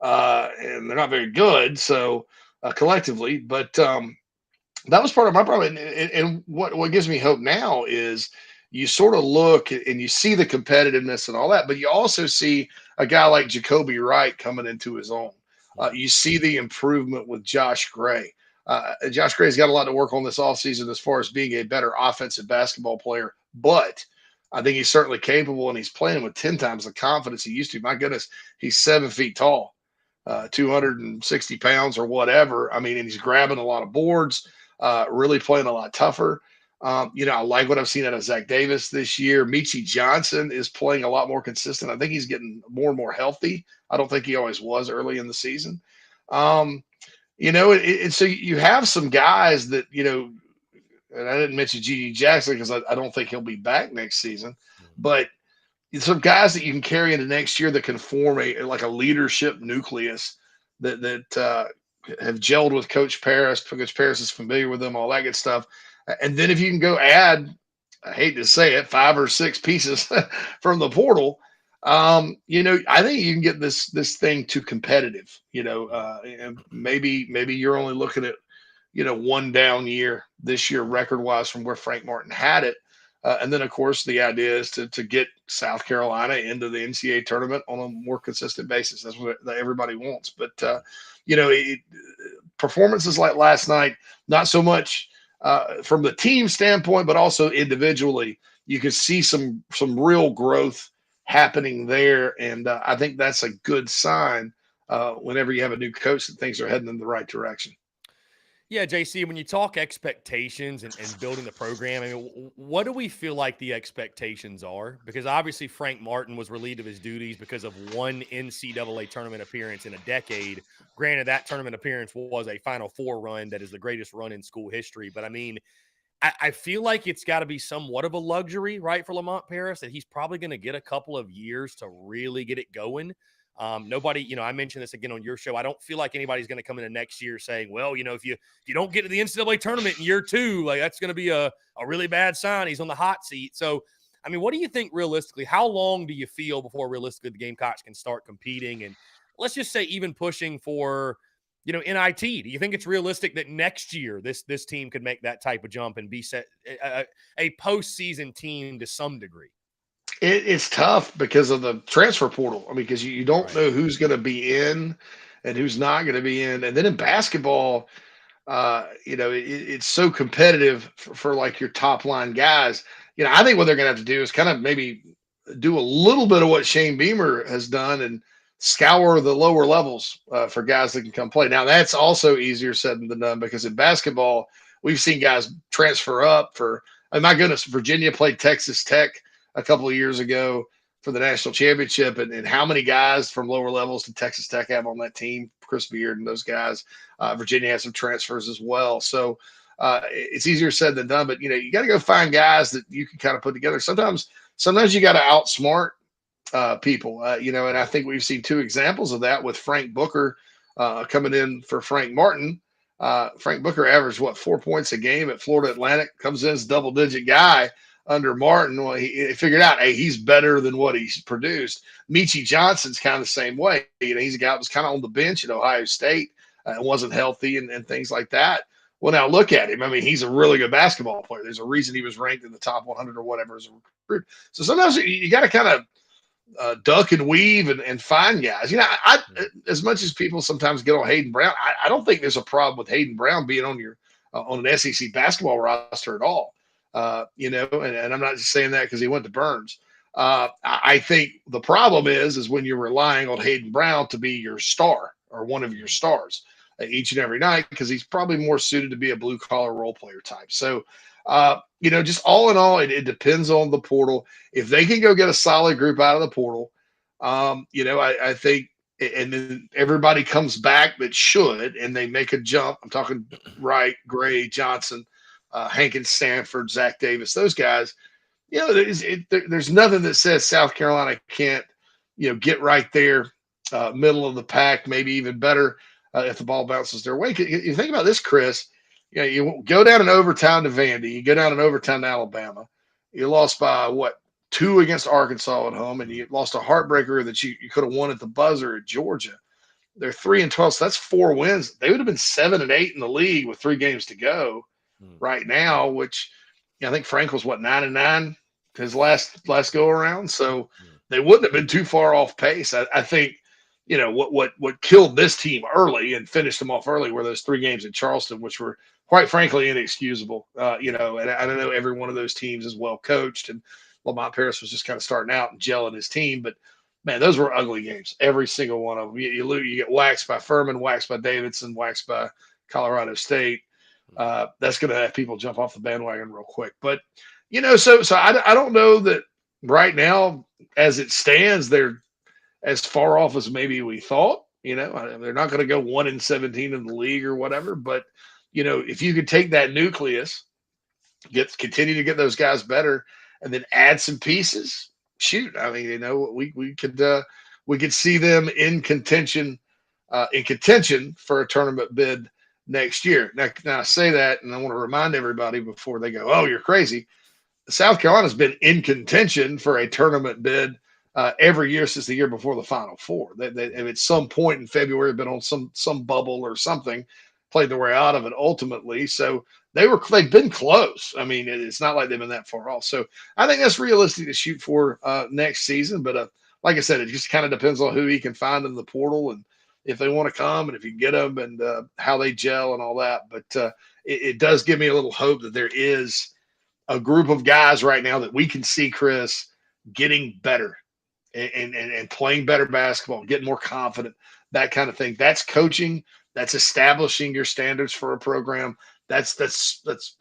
[SPEAKER 6] And they're not very good. So collectively, but that was part of my problem. And what gives me hope now is you sort of look and you see the competitiveness and all that, but you also see a guy like Jacoby Wright coming into his own. You see the improvement with Josh Gray. Josh Gray's got a lot to work on this offseason as far as being a better offensive basketball player, but I think he's certainly capable, and he's playing with 10 times the confidence he used to. My goodness, he's 7 feet tall, 260 pounds or whatever. I mean, and he's grabbing a lot of boards, really playing a lot tougher. I like what I've seen out of Zach Davis this year. Michi Johnson is playing a lot more consistent. I think he's getting more and more healthy. I don't think he always was early in the season. And so you have some guys that, and I didn't mention G.G. Jackson because I don't think he'll be back next season, but some guys that you can carry into next year that can form a leadership nucleus that have gelled with Coach Paris. Coach Paris is familiar with them, all that good stuff. And then if you can go add, I hate to say it, 5 or 6 pieces from the portal, I think you can get this thing to competitive. And maybe you're only looking at, one down year this year record-wise from where Frank Martin had it. And then, of course, the idea is to get South Carolina into the NCAA tournament on a more consistent basis. That's what everybody wants. But, performances like last night, not so much from the team standpoint, but also individually, you can see some real growth happening there. And I think that's a good sign whenever you have a new coach that things are heading in the right direction.
[SPEAKER 1] Yeah, JC, when you talk expectations and building the program, what do we feel like the expectations are? Because obviously Frank Martin was relieved of his duties because of one NCAA tournament appearance in a decade. Granted, that tournament appearance was a Final Four run that is the greatest run in school history. But, I feel like it's got to be somewhat of a luxury, right, for Lamont Paris, that he's probably going to get a couple of years to really get it going. Nobody, I mentioned this again on your show. I don't feel like anybody's going to come into next year saying, well, if you don't get to the NCAA tournament in year 2, like that's going to be a really bad sign. He's on the hot seat. So, what do you think realistically? How long do you feel before realistically the Gamecocks can start competing? And let's just say even pushing for, NIT. Do you think it's realistic that next year this team could make that type of jump and be set a postseason team to some degree?
[SPEAKER 6] It's tough because of the transfer portal. Because you don't know who's going to be in and who's not going to be in. And then in basketball, it's so competitive for like your top line guys. I think what they're going to have to do is kind of maybe do a little bit of what Shane Beamer has done and scour the lower levels for guys that can come play. Now, that's also easier said than done because in basketball, we've seen guys transfer up my goodness, Virginia played Texas Tech a couple of years ago for the national championship. And how many guys from lower levels did Texas Tech have on that team? Chris Beard and those guys. Virginia has some transfers as well. So it's easier said than done, but you got to go find guys that you can kind of put together. Sometimes you got to outsmart people, and I think we've seen 2 examples of that with Frank Booker coming in for Frank Martin. Frank Booker averaged 4 points a game at Florida Atlantic, comes in as a double-digit guy under Martin. Well, he figured out, hey, he's better than what he's produced. Michi Johnson's kind of the same way. He's a guy that was kind of on the bench at Ohio State and wasn't healthy and things like that. Well, now look at him. He's a really good basketball player. There's a reason he was ranked in the top 100 or whatever as a recruit. So sometimes you got to kind of duck and weave and find guys. As much as people sometimes get on Hayden Brown, I don't think there's a problem with Hayden Brown being on your on an SEC basketball roster at all. And I'm not just saying that because he went to Burns. I think the problem is when you're relying on Hayden Brown to be your star or one of your stars each and every night, because he's probably more suited to be a blue collar role player type. So, just all in all, it depends on the portal. If they can go get a solid group out of the portal, I think, and then everybody comes back that should, and they make a jump. I'm talking Wright, Gray, Johnson, Hankins, Stanford, Zach Davis, those guys. There's nothing that says South Carolina can't, get right there, middle of the pack, maybe even better if the ball bounces their way. You think about this, Chris. You go down in overtime to Vandy. You go down in overtime to Alabama. You lost by, 2 against Arkansas at home, and you lost a heartbreaker that you could have won at the buzzer at Georgia. They're 3-12, so that's 4 wins. They would have been 7-8 in the league with 3 games to go right now, which I think Frank was 9-9 his last go around. So they wouldn't have been too far off pace. I think, what killed this team early and finished them off early were those 3 games in Charleston, which were quite frankly inexcusable. And I don't know, every one of those teams is well coached, and Lamont Paris was just kind of starting out and gelling his team, but man, those were ugly games. Every single one of them. You get waxed by Furman, waxed by Davidson, waxed by Colorado State. That's going to have people jump off the bandwagon real quick. But, so I don't know that right now, as it stands, they're as far off as maybe we thought. They're not going to go 1-17 in the league or whatever. But, if you could take that nucleus, continue to get those guys better, and then add some pieces, shoot, I mean, we could see them in contention for a tournament bid next year. Now I say that, and I want to remind everybody before they go, "Oh, you're crazy." South Carolina's been in contention for a tournament bid every year since the year before the Final Four. They at some point in February been on some bubble or something, played their way out of it ultimately. So they've been close. I mean, it's not like they've been that far off. So I think that's realistic to shoot for next season. But like I said, it just kind of depends on who he can find in the portal and if they want to come and if you get them and how they gel and all that. But it does give me a little hope that there is a group of guys right now that we can see, Chris, getting better and playing better basketball, getting more confident, that kind of thing. That's coaching. That's establishing your standards for a program. Those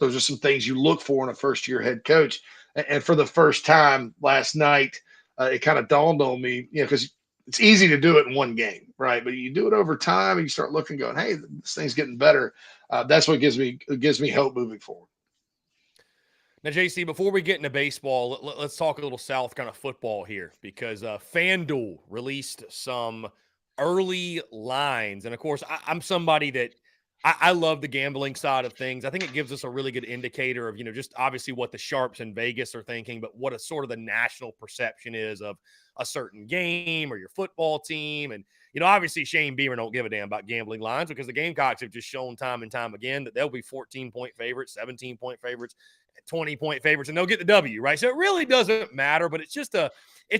[SPEAKER 6] are some things you look for in a first-year head coach. And for the first time last night, it kind of dawned on me, because it's easy to do it in one game, right? But you do it over time, and you start looking, going, "Hey, this thing's getting better." That's what gives me hope moving forward.
[SPEAKER 1] Now, JC, before we get into baseball, let's talk a little South kind of football here, because FanDuel released some early lines. And, of course, I'm somebody that I love the gambling side of things. I think it gives us a really good indicator of, just obviously what the sharps in Vegas are thinking, but what a sort of the national perception is of a certain game or your football team. And, obviously Shane Beamer don't give a damn about gambling lines, because the Gamecocks have just shown time and time again that they'll be 14-point favorites, 17-point favorites, 20-point favorites, and they'll get the W, right? So it really doesn't matter, but it's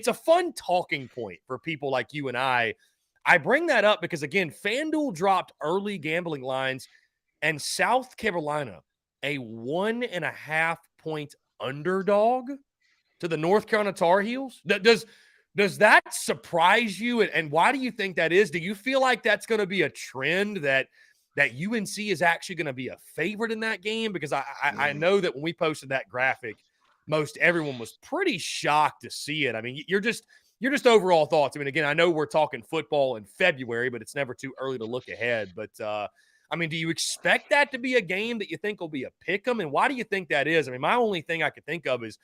[SPEAKER 1] a fun talking point for people like you and I. I bring that up because, again, FanDuel dropped early gambling lines, and South Carolina, a 1.5-point underdog to the North Carolina Tar Heels. Does that surprise you? And why do you think that is? Do you feel like that's going to be a trend that UNC is actually going to be a favorite in that game? Because I know that when we posted that graphic, most everyone was pretty shocked to see it. I mean, you're just overall thoughts. I mean, again, I know we're talking football in February, but it's never too early to look ahead. But, I mean, do you expect that to be a game that you think will be a pick 'em? And why do you think that is? I mean, my only thing I could think of is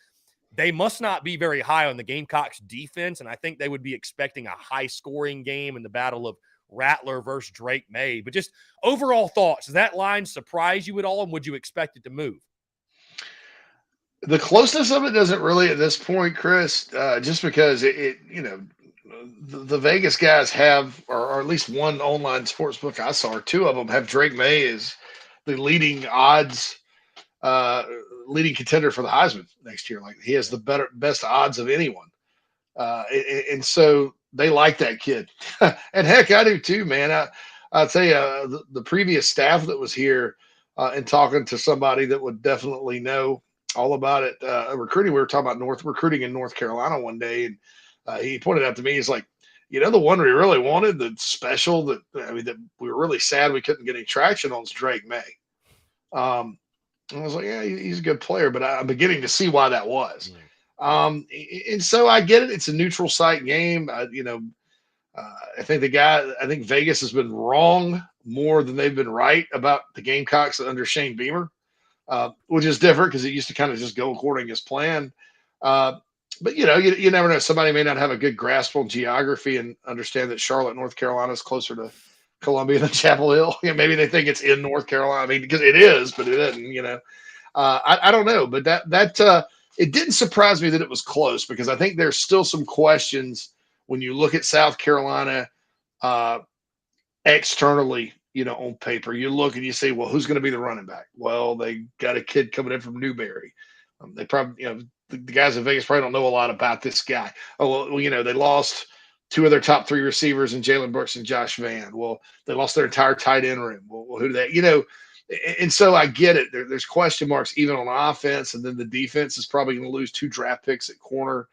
[SPEAKER 1] they must not be very high on the Gamecocks defense, and I think they would be expecting a high-scoring game in the battle of Rattler versus Drake May. But just overall thoughts, does that line surprise you at all, and would you expect it to move?
[SPEAKER 6] The closeness of it doesn't really at this point, Chris, just because the Vegas guys have, or at least one online sports book I saw, or 2 of them have Drake May as the leading contender for the Heisman next year. Like, he has the best odds of anyone. And so they like that kid. And heck, I do too, man. I'll tell you, the previous staff that was here and talking to somebody that would definitely know all about it. Recruiting. We were talking about recruiting in North Carolina one day, and he pointed out to me, he's like, the one we really wanted, the special that that we were really sad we couldn't get any traction on is Drake May. And I was like, yeah, he's a good player, but I'm beginning to see why that was. And so I get it. It's a neutral site game. I think Vegas has been wrong more than they've been right about the Gamecocks under Shane Beamer, which is different because it used to kind of just go according as planned. But you never know. Somebody may not have a good grasp on geography and understand that Charlotte, North Carolina is closer to Columbia than Chapel Hill. Maybe they think it's in North Carolina. I mean, because it is, but it isn't. I don't know. But that it didn't surprise me that it was close, because I think there's still some questions when you look at South Carolina externally. On paper, you look and you say, well, who's going to be the running back? Well, they got a kid coming in from Newberry. They probably, the guys in Vegas probably don't know a lot about this guy. Oh, well, they lost two of their top three receivers in Jalen Brooks and Josh Van. Well, they lost their entire tight end room. Well, who do they, and so I get it. There's question marks even on offense, and then the defense is probably going to lose 2 draft picks at corner.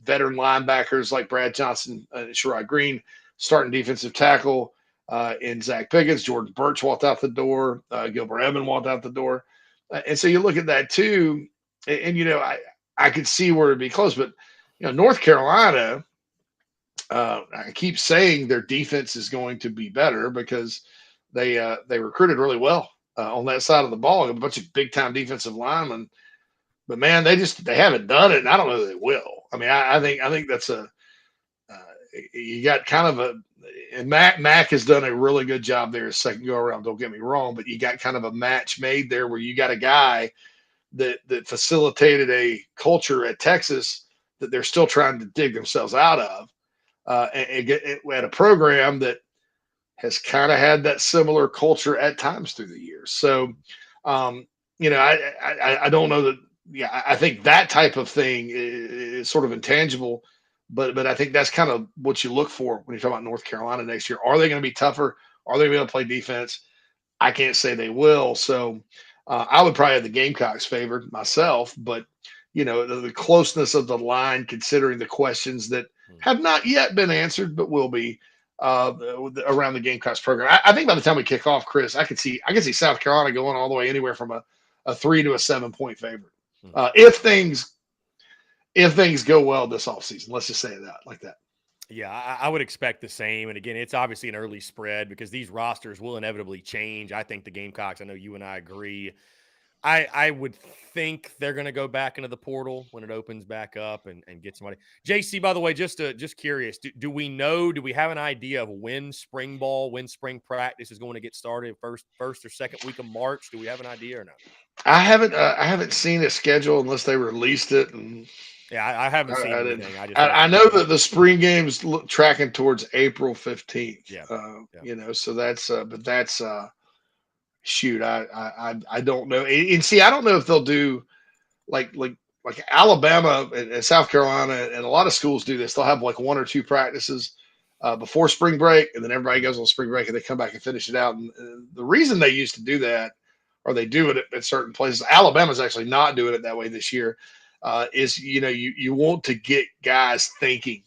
[SPEAKER 6] Veteran linebackers like Brad Johnson and Sherrod Green, starting defensive tackle. And Zach Pickens, Jordan Birch walked out the door. Gilbert Edmond walked out the door. And so you look at that too, and I could see where it'd be close, but North Carolina, I keep saying their defense is going to be better because they recruited really well on that side of the ball, a bunch of big time defensive linemen. But man, they haven't done it, and I don't know that they will. I mean, I think that's you got kind of and Mac has done a really good job there, second go around. Don't get me wrong, but you got kind of a match made there where you got a guy that facilitated a culture at Texas that they're still trying to dig themselves out of, and get at a program that has kind of had that similar culture at times through the years. So, I don't know that. Yeah, I think that type of thing is sort of intangible. But I think that's kind of what you look for when you talk about North Carolina next year. Are they going to be tougher? Are they going to be able to play defense? I can't say they will. So I would probably have the Gamecocks favored myself. But, the closeness of the line, considering the questions that have not yet been answered but will be around the Gamecocks program. I think by the time we kick off, Chris, I could see South Carolina going all the way anywhere from a 3 to a 7 point favorite. If things go well this offseason, let's just say that like that.
[SPEAKER 1] Yeah, I would expect the same. And again, it's obviously an early spread because these rosters will inevitably change. I think the Gamecocks, I know you and I agree. I would think they're going to go back into the portal when it opens back up and get somebody. JC, by the way, just curious, do we have an idea of when spring practice is going to get started, first or second week of March? Do we have an idea or no?
[SPEAKER 6] I haven't seen a schedule unless they released it. And
[SPEAKER 1] yeah, I haven't seen anything.
[SPEAKER 6] I know that the spring game's tracking towards April 15th.
[SPEAKER 1] Yeah.
[SPEAKER 6] So that's but that's shoot, I don't know. And see, I don't know if they'll do like Alabama and South Carolina and a lot of schools do this. They'll have like 1 or 2 practices before spring break, and then everybody goes on spring break and they come back and finish it out. And the reason they used to do that, or they do it at certain places, Alabama's actually not doing it that way this year, is you want to get guys thinking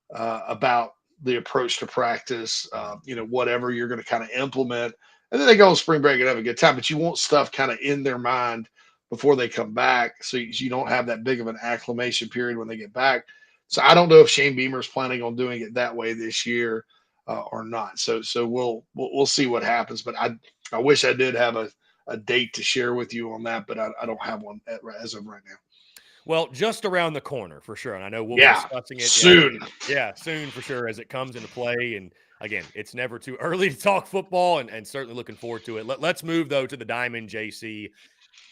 [SPEAKER 6] about the approach to practice, whatever you're going to kind of implement. And then they go on spring break and have a good time, but you want stuff kind of in their mind before they come back, so you don't have that big of an acclimation period when they get back. So I don't know if Shane Beamer is planning on doing it that way this year or not. So we'll see what happens. But I wish I did have a date to share with you on that, but I don't have one as of right now.
[SPEAKER 1] Well, just around the corner for sure. And I know we'll be discussing it
[SPEAKER 6] soon.
[SPEAKER 1] Yeah, soon for sure as it comes into play. And again, it's never too early to talk football and certainly looking forward to it. Let's move, though, to the Diamond, JC.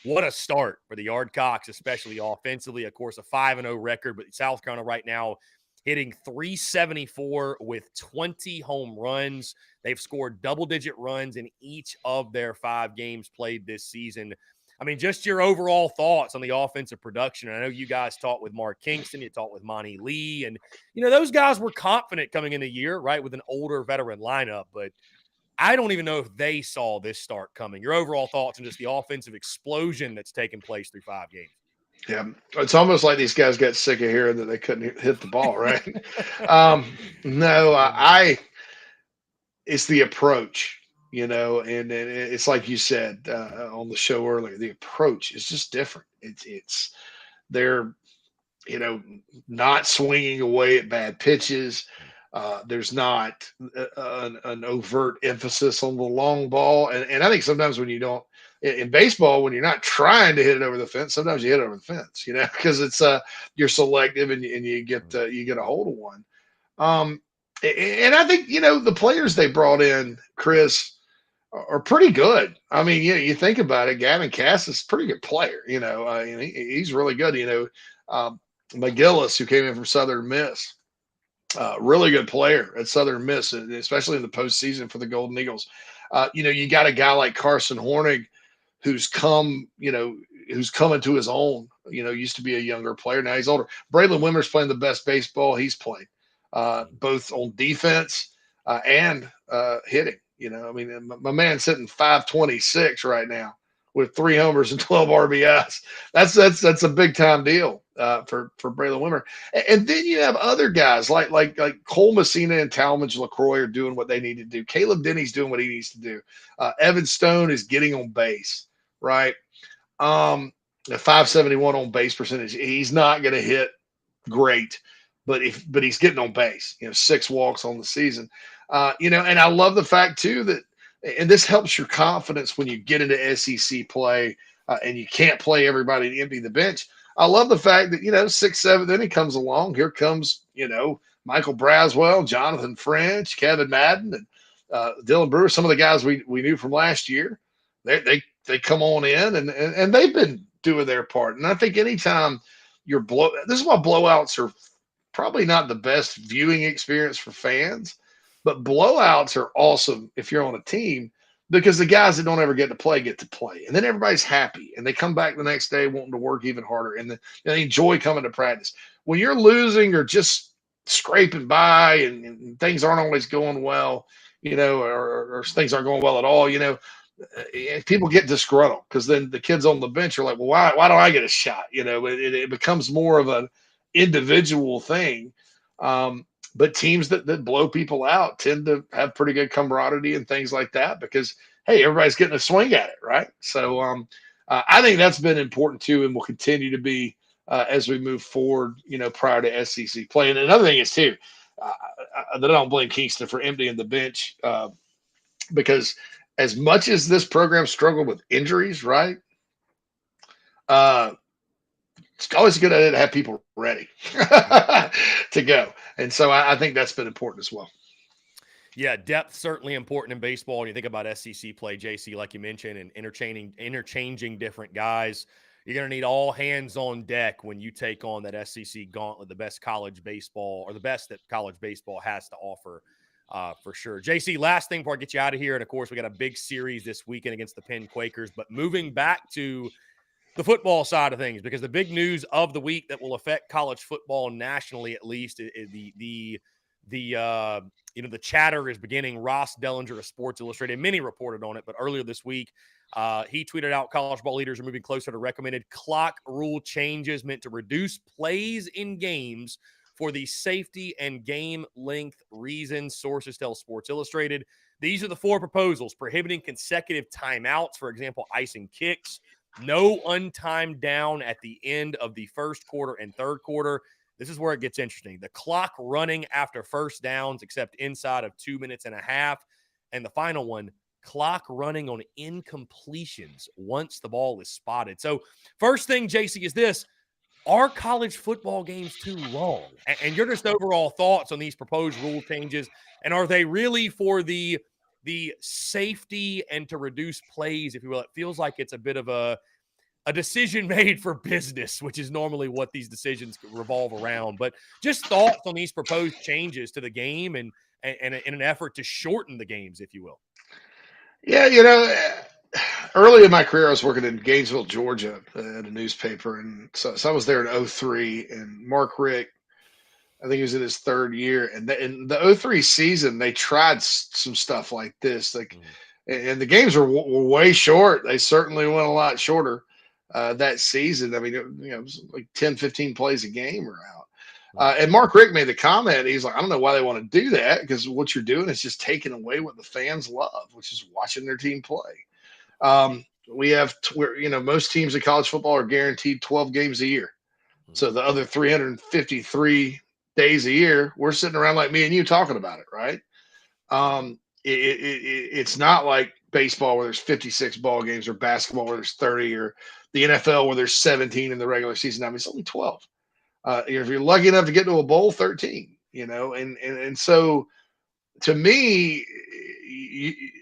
[SPEAKER 1] What a start for the Yardcocks, especially offensively. Of course, a 5-0 record, but South Carolina right now hitting 374 with 20 home runs. They've scored double-digit runs in each of their 5 games played this season. I mean, just your overall thoughts on the offensive production. I know you guys talked with Mark Kingston, you talked with Monty Lee, and, those guys were confident coming in the year, right, with an older veteran lineup. But I don't even know if they saw this start coming. Your overall thoughts on just the offensive explosion that's taken place through 5 games?
[SPEAKER 6] Yeah, it's almost like these guys got sick of hearing that they couldn't hit the ball, right? No, it's the approach, and it's like you said on the show earlier. The approach is just different. It's they're not swinging away at bad pitches. There's not an overt emphasis on the long ball, and I think sometimes when you don't in baseball, when you're not trying to hit it over the fence, sometimes you hit it over the fence, because it's you're selective and you get a hold of one. And I think the players they brought in, Chris, are pretty good. I mean, you think about it, Gavin Cass is a pretty good player. And he's really good. McGillis, who came in from Southern Miss, really good player at Southern Miss, especially in the postseason for the Golden Eagles. You got a guy like Carson Hornig, who's come into his own. Used to be a younger player, now he's older. Braylon Wimmer's playing the best baseball he's played, both on defense and hitting. I mean, my man's hitting 526 right now with 3 homers and 12 RBIs. That's a big time deal for Braylon Wimmer. And then you have other guys like Cole Messina and Talmadge LaCroix are doing what they need to do. Caleb Denny's doing what he needs to do. Evan Stone is getting on base, right? The 571 on base percentage. He's not going to hit great, but he's getting on base. 6 walks on the season. And I love the fact too that, and this helps your confidence when you get into SEC play and you can't play everybody to empty the bench. I love the fact that 6th, 7th inning comes along. Here comes Michael Braswell, Jonathan French, Kevin Madden, and Dylan Brewer. Some of the guys we knew from last year. They come on in and they've been doing their part. And I think anytime this is why blowouts are probably not the best viewing experience for fans. But blowouts are awesome if you're on a team because the guys that don't ever get to play. And then everybody's happy and they come back the next day wanting to work even harder and they enjoy coming to practice. When you're losing or just scraping by and things aren't always going well, or things aren't going well at all, people get disgruntled because then the kids on the bench are like, well, why don't I get a shot? It becomes more of an individual thing. But teams that blow people out tend to have pretty good camaraderie and things like that because, hey, everybody's getting a swing at it, right? So I think that's been important too and will continue to be as we move forward, prior to SEC play. And another thing is too, that I don't blame Kingston for emptying the bench because as much as this program struggled with injuries, right, it's always a good idea to have people ready to go. And so I think that's been important as well.
[SPEAKER 1] Yeah, depth certainly important in baseball. When you think about SEC play, JC, like you mentioned, and interchanging different guys, you're going to need all hands on deck when you take on that SEC gauntlet, the best college baseball or the best that college baseball has to offer for sure. JC, last thing before I get you out of here. And of course, we got a big series this weekend against the Penn Quakers, but moving back to the football side of things, because the big news of the week that will affect college football nationally, at least, is the chatter is beginning. Ross Dellinger of Sports Illustrated, many reported on it, but earlier this week, he tweeted out college ball leaders are moving closer to recommended clock rule changes meant to reduce plays in games for the safety and game length reasons. Sources tell Sports Illustrated. These are the 4 proposals: prohibiting consecutive timeouts, for example, icing kicks, no untimed down at the end of the first quarter and third quarter. This is where it gets interesting. The clock running after first downs, except inside of 2 minutes and a half. And the final one, clock running on incompletions once the ball is spotted. So first thing, JC, is this: are college football games too long? And your just overall thoughts on these proposed rule changes, and are they really for the safety and to reduce plays, if you will? It feels like it's a bit of a decision made for business, which is normally what these decisions revolve around. But just thoughts on these proposed changes to the game and in an effort to shorten the games, if you will.
[SPEAKER 6] Yeah, early in my career, I was working in Gainesville, Georgia at a newspaper. And so I was there in 2003, and Mark Richt I think he was in his third year, and in the 03 season, they tried some stuff like this. Like, and the games were way short. They certainly went a lot shorter that season. I mean, it was like 10, 15 plays a game or out. And Mark Richt made the comment. He's like, I don't know why they want to do that, because what you're doing is just taking away what the fans love, which is watching their team play. We have, most teams in college football are guaranteed 12 games a year. So the other 353 days a year, we're sitting around like me and you talking about it, right? It's not like baseball where there's 56 ball games, or basketball where there's 30, or the NFL where there's 17 in the regular season. I mean, it's only 12. If you're lucky enough to get to a bowl, 13, and so to me,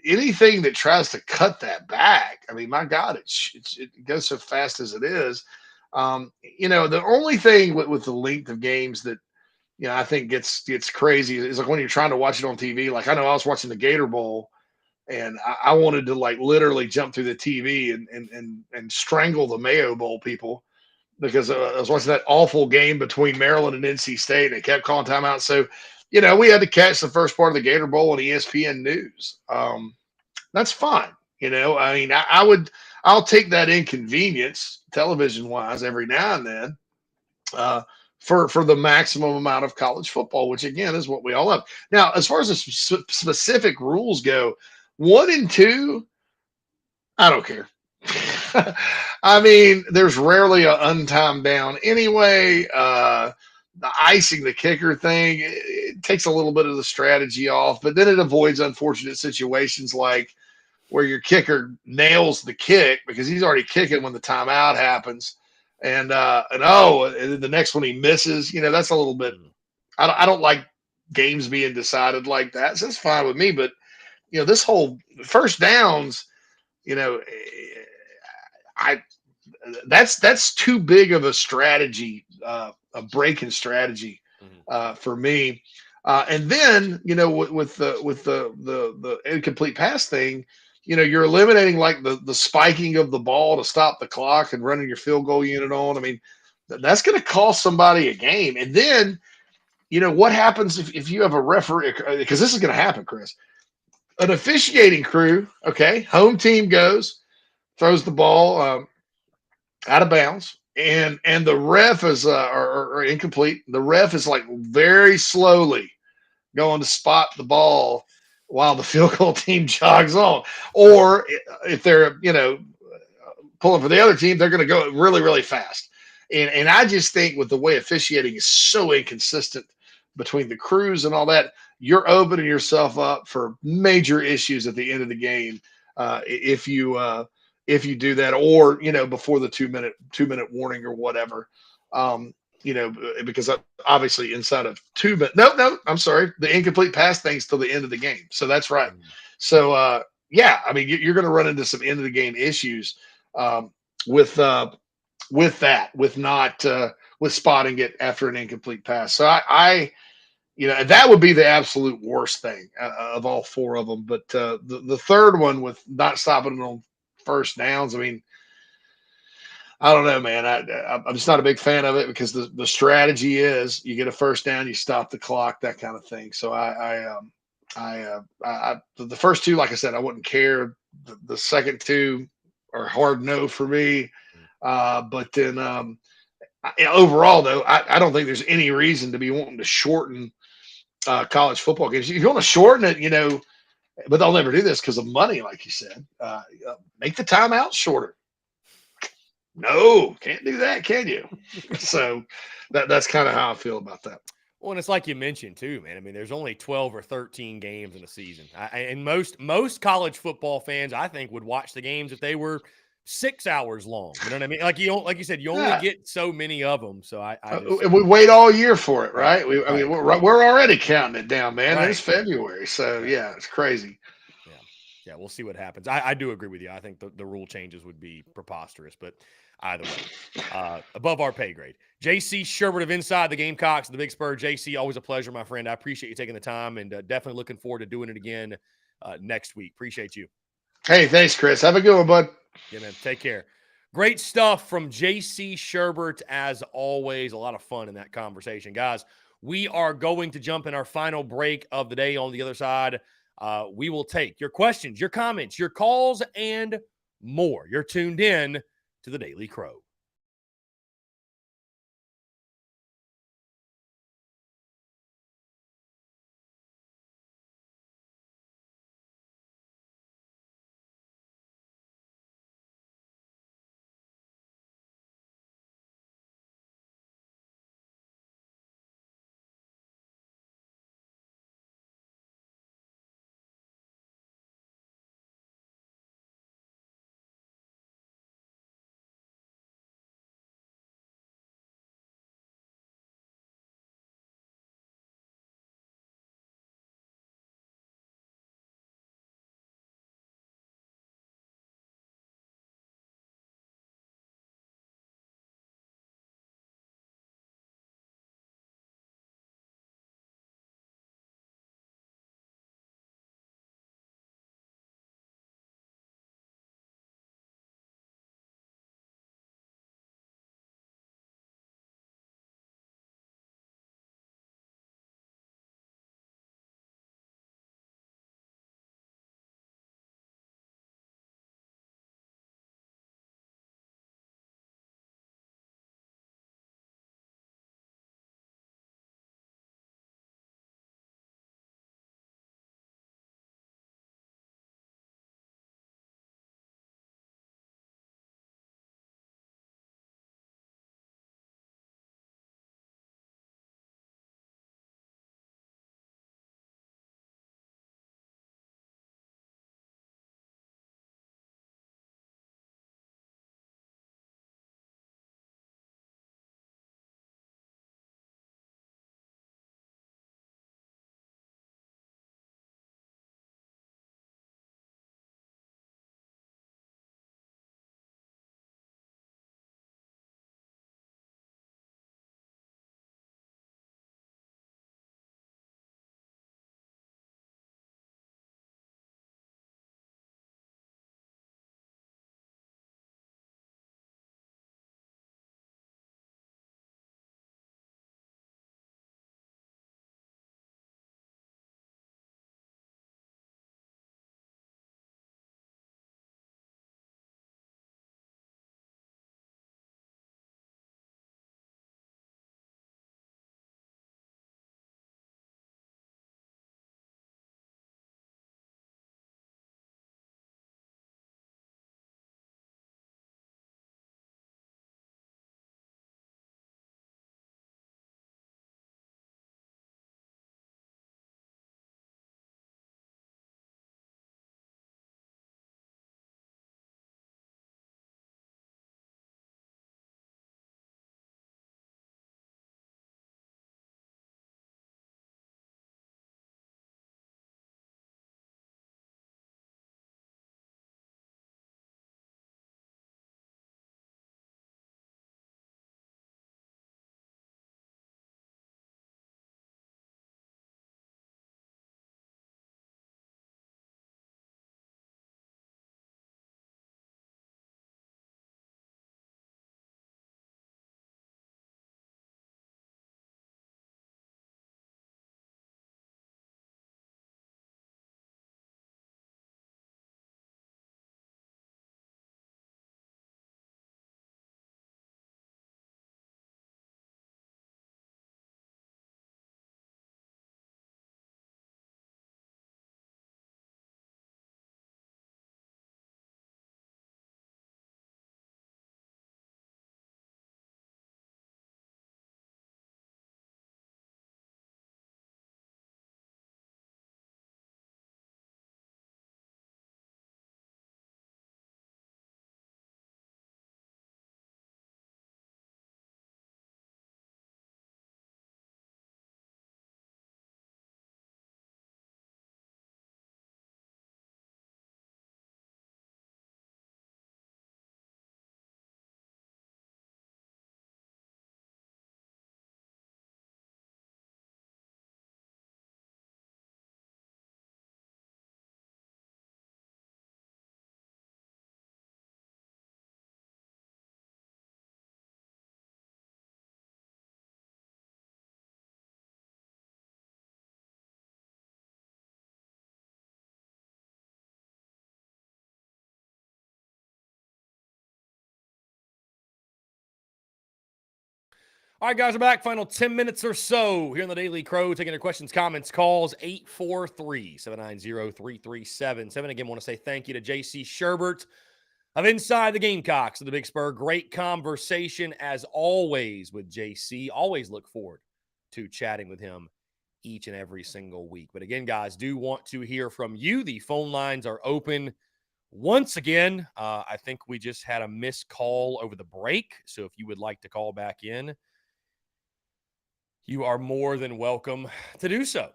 [SPEAKER 6] anything that tries to cut that back, I mean, my God, it goes so fast as it is. The only thing with the length of games that, I think gets crazy is like when you're trying to watch it on TV. Like, I know I was watching the Gator Bowl, and I wanted to like literally jump through the TV and strangle the Mayo Bowl people, because I was watching that awful game between Maryland and NC State, and they kept calling timeout. So, we had to catch the first part of the Gator Bowl on ESPN News. That's fine. I mean, I'll take that inconvenience television wise every now and then for the maximum amount of college football, which again is what we all love. Now, as far as the specific rules go, 1 and 2, I don't care. I mean, there's rarely an untimed down anyway. The icing the kicker thing, it takes a little bit of the strategy off, but then it avoids unfortunate situations like where your kicker nails the kick because he's already kicking when the timeout happens, and the next one he misses. That's a little bit. I don't like games being decided like that, so it's fine with me. But this whole first downs, that's too big of a strategy, a breaking strategy for me. And then with the incomplete pass thing, you're eliminating like the spiking of the ball to stop the clock and running your field goal unit on. I mean, that's going to cost somebody a game. And then what happens if you have a referee, because this is going to happen, Chris. An officiating crew, okay, home team goes, throws the ball out of bounds, and the ref is or incomplete. The ref is like very slowly going to spot the ball while the field goal team jogs on. Or if they're pulling for the other team, they're going to go really, really fast. And I just think with the way officiating is so inconsistent between the crews and all that, you're opening yourself up for major issues at the end of the game if you do that, or before the 2 minute warning or whatever. Because obviously inside of 2 minutes, no, I'm sorry, the incomplete pass thing's till the end of the game. So that's right. So I mean, you're going to run into some end of the game issues with spotting it after an incomplete pass. So I that would be the absolute worst thing of all four of them. But the third one with not stopping it on first downs, I mean, I don't know, man. I'm just not a big fan of it because the strategy is you get a first down, you stop the clock, that kind of thing. So the first two, like I said, I wouldn't care. The second two are hard no for me. But then overall, though, I don't think there's any reason to be wanting to shorten college football games. If you want to shorten it, but they'll never do this because of money, like you said. Make the timeout shorter. No, can't do that, can you? So that's kind of how I feel about that.
[SPEAKER 1] Well, and it's like you mentioned too, man. I mean, there's only 12 or 13 games in a season. And most college football fans, I think, would watch the games if they were 6 hours long. You know what I mean? Like you said, you only get so many of them. So
[SPEAKER 6] and we wait all year for it, right? I mean, we're already counting it down, man. Right. It's February, so yeah, it's crazy.
[SPEAKER 1] Yeah, we'll see what happens. I do agree with you. I think the rule changes would be preposterous, but either way, above our pay grade. JC Shurburtt of Inside the Gamecocks, the Big Spur. JC, always a pleasure, my friend. I appreciate you taking the time, and definitely looking forward to doing it again next week. Appreciate you.
[SPEAKER 6] Hey, thanks, Chris. Have a good one, bud.
[SPEAKER 1] Yeah, man. Take care. Great stuff from JC Shurburtt, as always. A lot of fun in that conversation. Guys, We are going to jump in our final break of the day. On the other side, we will take your questions, your comments, your calls, and more. You're tuned in to the Daily Crow. All right, guys, we're back. Final 10 minutes or so here on the Daily Crow, taking your questions, comments, calls, 843-790-3377. Again, I want to say thank you to J.C. Sherbert of Inside the Gamecocks of the Big Spur. Great conversation, as always, with J.C. Always look forward to chatting with him each and every single week. But again, guys, do want to hear from you. The phone lines are open once again. I think we just had a missed call over the break, so if you would like to call back in, you are more than welcome to do so.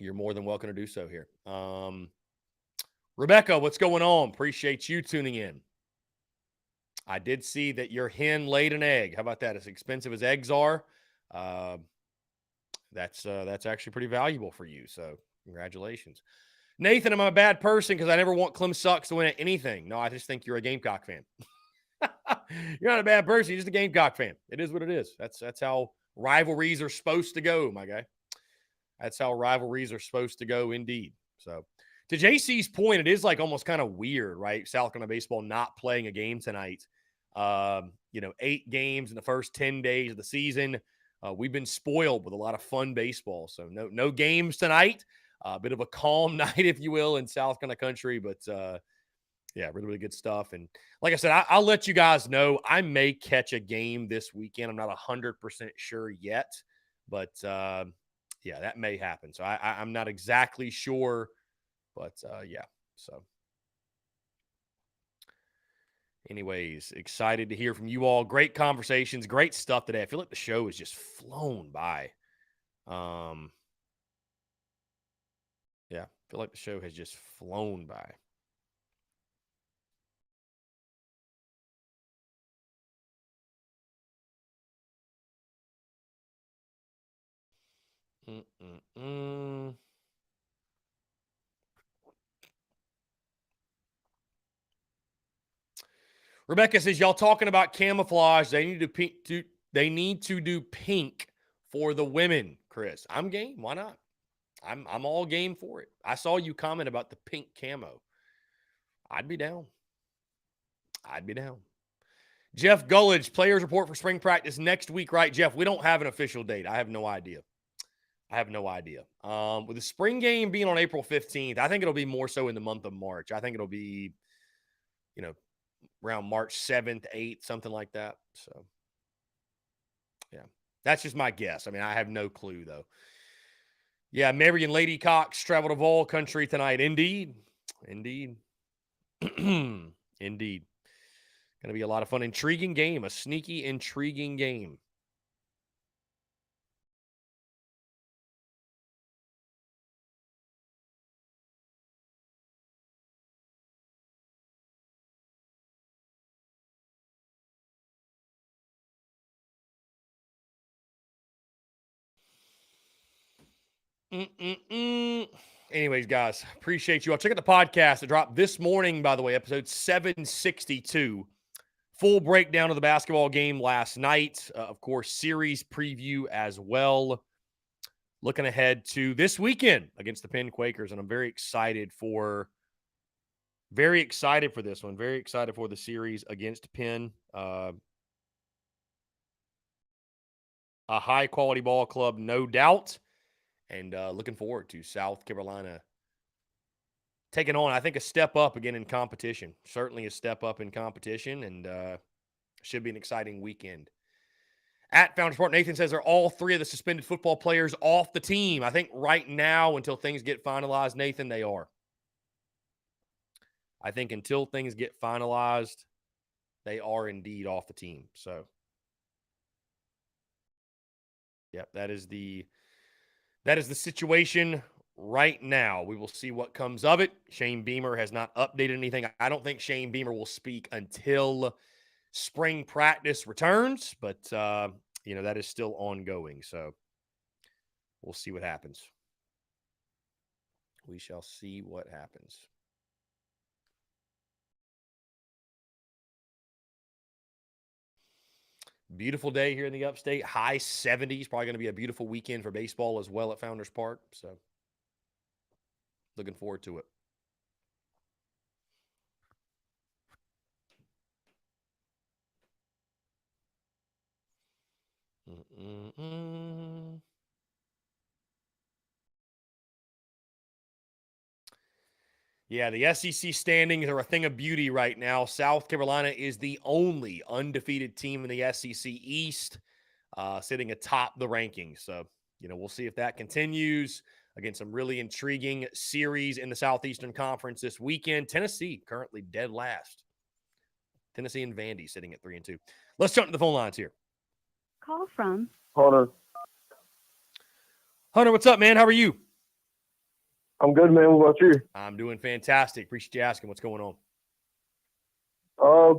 [SPEAKER 1] You're more than welcome to do so here. Rebecca, what's going on? Appreciate you tuning in. I did see that your hen laid an egg. How about that? As expensive as eggs are, that's actually pretty valuable for you. So congratulations. Nathan, am I a bad person because I never want Clem Sucks to win at anything? No, I just think you're a Gamecock fan. You're not a bad person. You're just a Gamecock fan. It is what it is. That's how rivalries are supposed to go, my guy. That's how rivalries are supposed to go, indeed. So, to JC's point, it is like almost kind of weird, right? South Carolina baseball not playing a game tonight. 8 games in the first 10 days of the season. We've been spoiled with a lot of fun baseball. So, no games tonight. A bit of a calm night, if you will, in South Carolina country, but yeah, really, really good stuff. And like I said, I'll let you guys know. I may catch a game this weekend. I'm not 100% sure yet, but yeah, that may happen. So I'm not exactly sure, but yeah. So anyways, excited to hear from you all. Great conversations, great stuff today. I feel like the show has just flown by. Yeah, I feel like the show has just flown by. Rebecca says, y'all talking about camouflage. They need to do pink for the women, Chris. I'm game. Why not? I'm all game for it. I saw you comment about the pink camo. I'd be down. Jeff Gullidge, players report for spring practice next week, right, Jeff? We don't have an official date. I have no idea. With the spring game being on April 15th, I think it'll be more so in the month of March. I think it'll be, around March 7th, 8th, something like that. So, yeah, that's just my guess. I mean, I have no clue, though. Yeah, Marion Lady Cox travel to Vol Country tonight. Indeed. Indeed. Going to be a lot of fun. Intriguing game. A sneaky, intriguing game. Anyways, guys, appreciate you all. Check out the podcast. It dropped this morning, by the way, episode 762. Full breakdown of the basketball game last night. Of course, series preview as well. Looking ahead to this weekend against the Penn Quakers, and I'm very excited for this one. Very excited for the series against Penn. A high-quality ball club, no doubt. And looking forward to South Carolina taking on, I think, a step up again in competition. Certainly a step up in competition, and should be an exciting weekend. At Founders Park, Nathan says, are all 3 of the suspended football players off the team? I think right now, until things get finalized, Nathan, they are. I think until things get finalized, they are indeed off the team. So, yep, that is the situation right now. We will see what comes of it. Shane Beamer has not updated anything. I don't think Shane Beamer will speak until spring practice returns, but, that is still ongoing. So we'll see what happens. We shall see what happens. Beautiful day here in the upstate. High 70s. Probably going to be a beautiful weekend for baseball as well at Founders Park. So looking forward to it. Yeah, the SEC standings are a thing of beauty right now. South Carolina is the only undefeated team in the SEC East, sitting atop the rankings. So, we'll see if that continues. Again, some really intriguing series in the Southeastern Conference this weekend. Tennessee currently dead last. Tennessee and Vandy sitting at 3-2. Let's jump to the phone lines here.
[SPEAKER 4] Call from
[SPEAKER 7] Hunter,
[SPEAKER 1] Hunter, what's up, man? How are you?
[SPEAKER 7] I'm good, man. What about you?
[SPEAKER 1] I'm doing fantastic. Appreciate you asking. What's going on?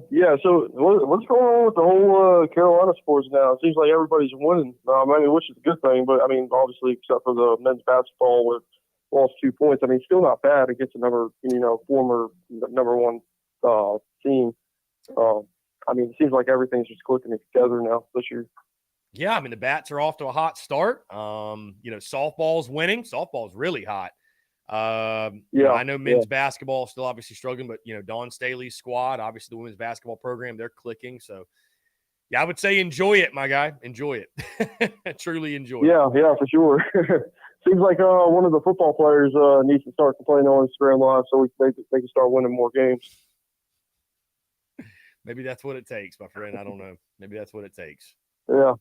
[SPEAKER 7] Yeah. So what's going on with the whole Carolina sports now? It seems like everybody's winning. Which is a good thing, but obviously, except for the men's basketball, with lost 2 points. Still not bad against another, former number one team. It seems like everything's just clicking together now this year.
[SPEAKER 1] Yeah, the bats are off to a hot start. Softball's winning. Softball's really hot. I know men's basketball is still obviously struggling, but Dawn Staley's squad, obviously the women's basketball program, they're clicking. So yeah, I would say enjoy it, my guy. Enjoy it. Truly enjoy it.
[SPEAKER 7] Yeah, for sure. Seems like one of the football players needs to start complaining on Instagram Live so they can start winning more games.
[SPEAKER 1] Maybe that's what it takes, my friend. I don't know. Maybe that's what it takes.
[SPEAKER 7] Yeah.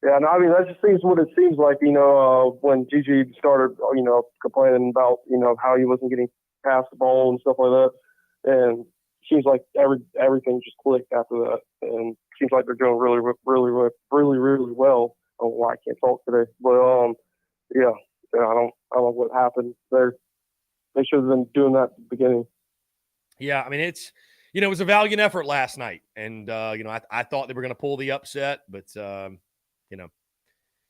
[SPEAKER 7] Yeah, no, that just seems what it seems like, when Gigi started, complaining about, how he wasn't getting past the ball and stuff like that. And it seems like everything just clicked after that. And it seems like they're doing really, really, really, really, really well. I don't know why I can't talk today. But, I don't know what happened there. They should have been doing that at the beginning.
[SPEAKER 1] Yeah, it's, it was a valiant effort last night. And, I thought they were going to pull the upset, but,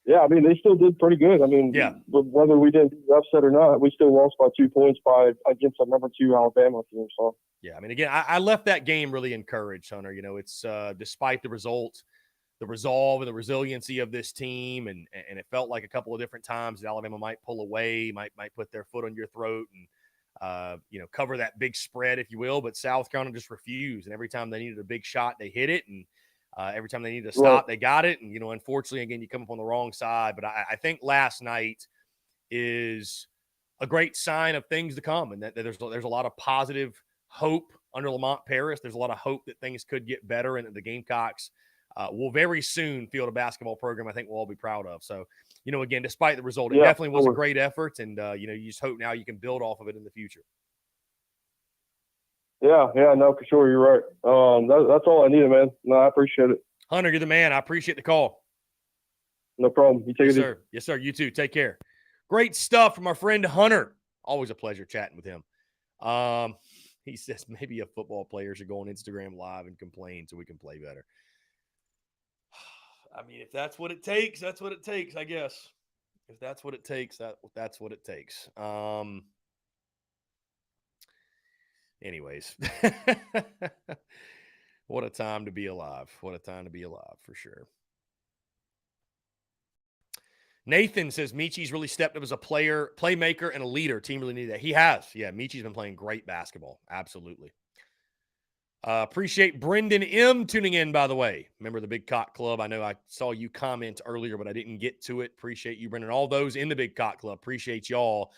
[SPEAKER 7] Yeah, they still did pretty good. Whether we didn't do the upset or not, we still lost by 2 points against a number 2 Alabama team. So
[SPEAKER 1] yeah, again, I left that game really encouraged, Hunter. It's despite the result, the resolve and the resiliency of this team, and it felt like a couple of different times that Alabama might pull away, might put their foot on your throat and cover that big spread, if you will. But South Carolina just refused, and every time they needed a big shot, they hit it, and every time they needed to stop, they got it. And, unfortunately, again, you come up on the wrong side. But I think last night is a great sign of things to come, and that there's a lot of positive hope under Lamont Paris. There's a lot of hope that things could get better, and that the Gamecocks will very soon field a basketball program I think we'll all be proud of. So, again, despite the result, it definitely was a great effort. And, you just hope now you can build off of it in the future.
[SPEAKER 7] Yeah, no, for sure. You're right. That's all I needed, man. No, I appreciate it.
[SPEAKER 1] Hunter, you're the man. I appreciate the call.
[SPEAKER 7] No problem. You take it easy.
[SPEAKER 1] Yes, sir. You too. Take care. Great stuff from our friend Hunter. Always a pleasure chatting with him. He says maybe a football player should go on Instagram Live and complain so we can play better. If that's what it takes, that's what it takes, I guess. If that's what it takes, that's what it takes. Anyways, what a time to be alive. What a time to be alive, for sure. Nathan says Michi's really stepped up as a player, playmaker, and a leader. Team really needed that. He has. Yeah, Michi's been playing great basketball. Absolutely. Appreciate Brendan M. tuning in, by the way. Remember the Big Cock Club? I know I saw you comment earlier, but I didn't get to it. Appreciate you, Brendan. All those in the Big Cock Club. Appreciate y'all.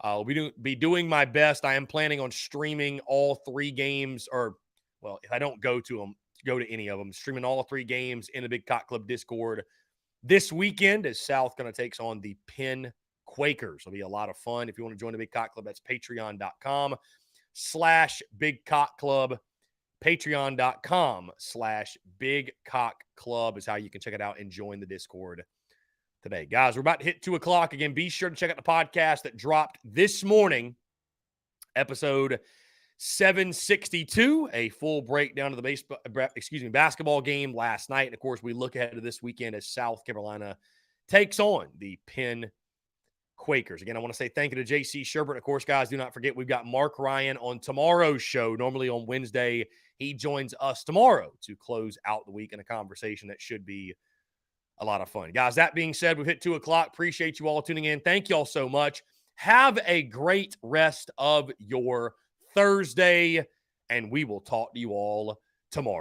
[SPEAKER 1] I'll be doing my best. I am planning on streaming all 3 games, if I don't go to any of them, streaming all 3 games in the Big Cock Club Discord this weekend as South Carolina takes on the Penn Quakers. It'll be a lot of fun. If you want to join the Big Cock Club, that's patreon.com/Big Cock Club. Patreon.com/Big Cock Club is how you can check it out and join the Discord today. Guys, we're about to hit 2 o'clock. Again, be sure to check out the podcast that dropped this morning, episode 762, a full breakdown of the basketball game last night. And, of course, we look ahead to this weekend as South Carolina takes on the Penn Quakers. Again, I want to say thank you to J.C. Sherbert. Of course, guys, do not forget we've got Mark Ryan on tomorrow's show. Normally on Wednesday, he joins us tomorrow to close out the week in a conversation that should be a lot of fun. Guys, that being said, we've hit 2 o'clock. Appreciate you all tuning in. Thank you all so much. Have a great rest of your Thursday, and we will talk to you all tomorrow.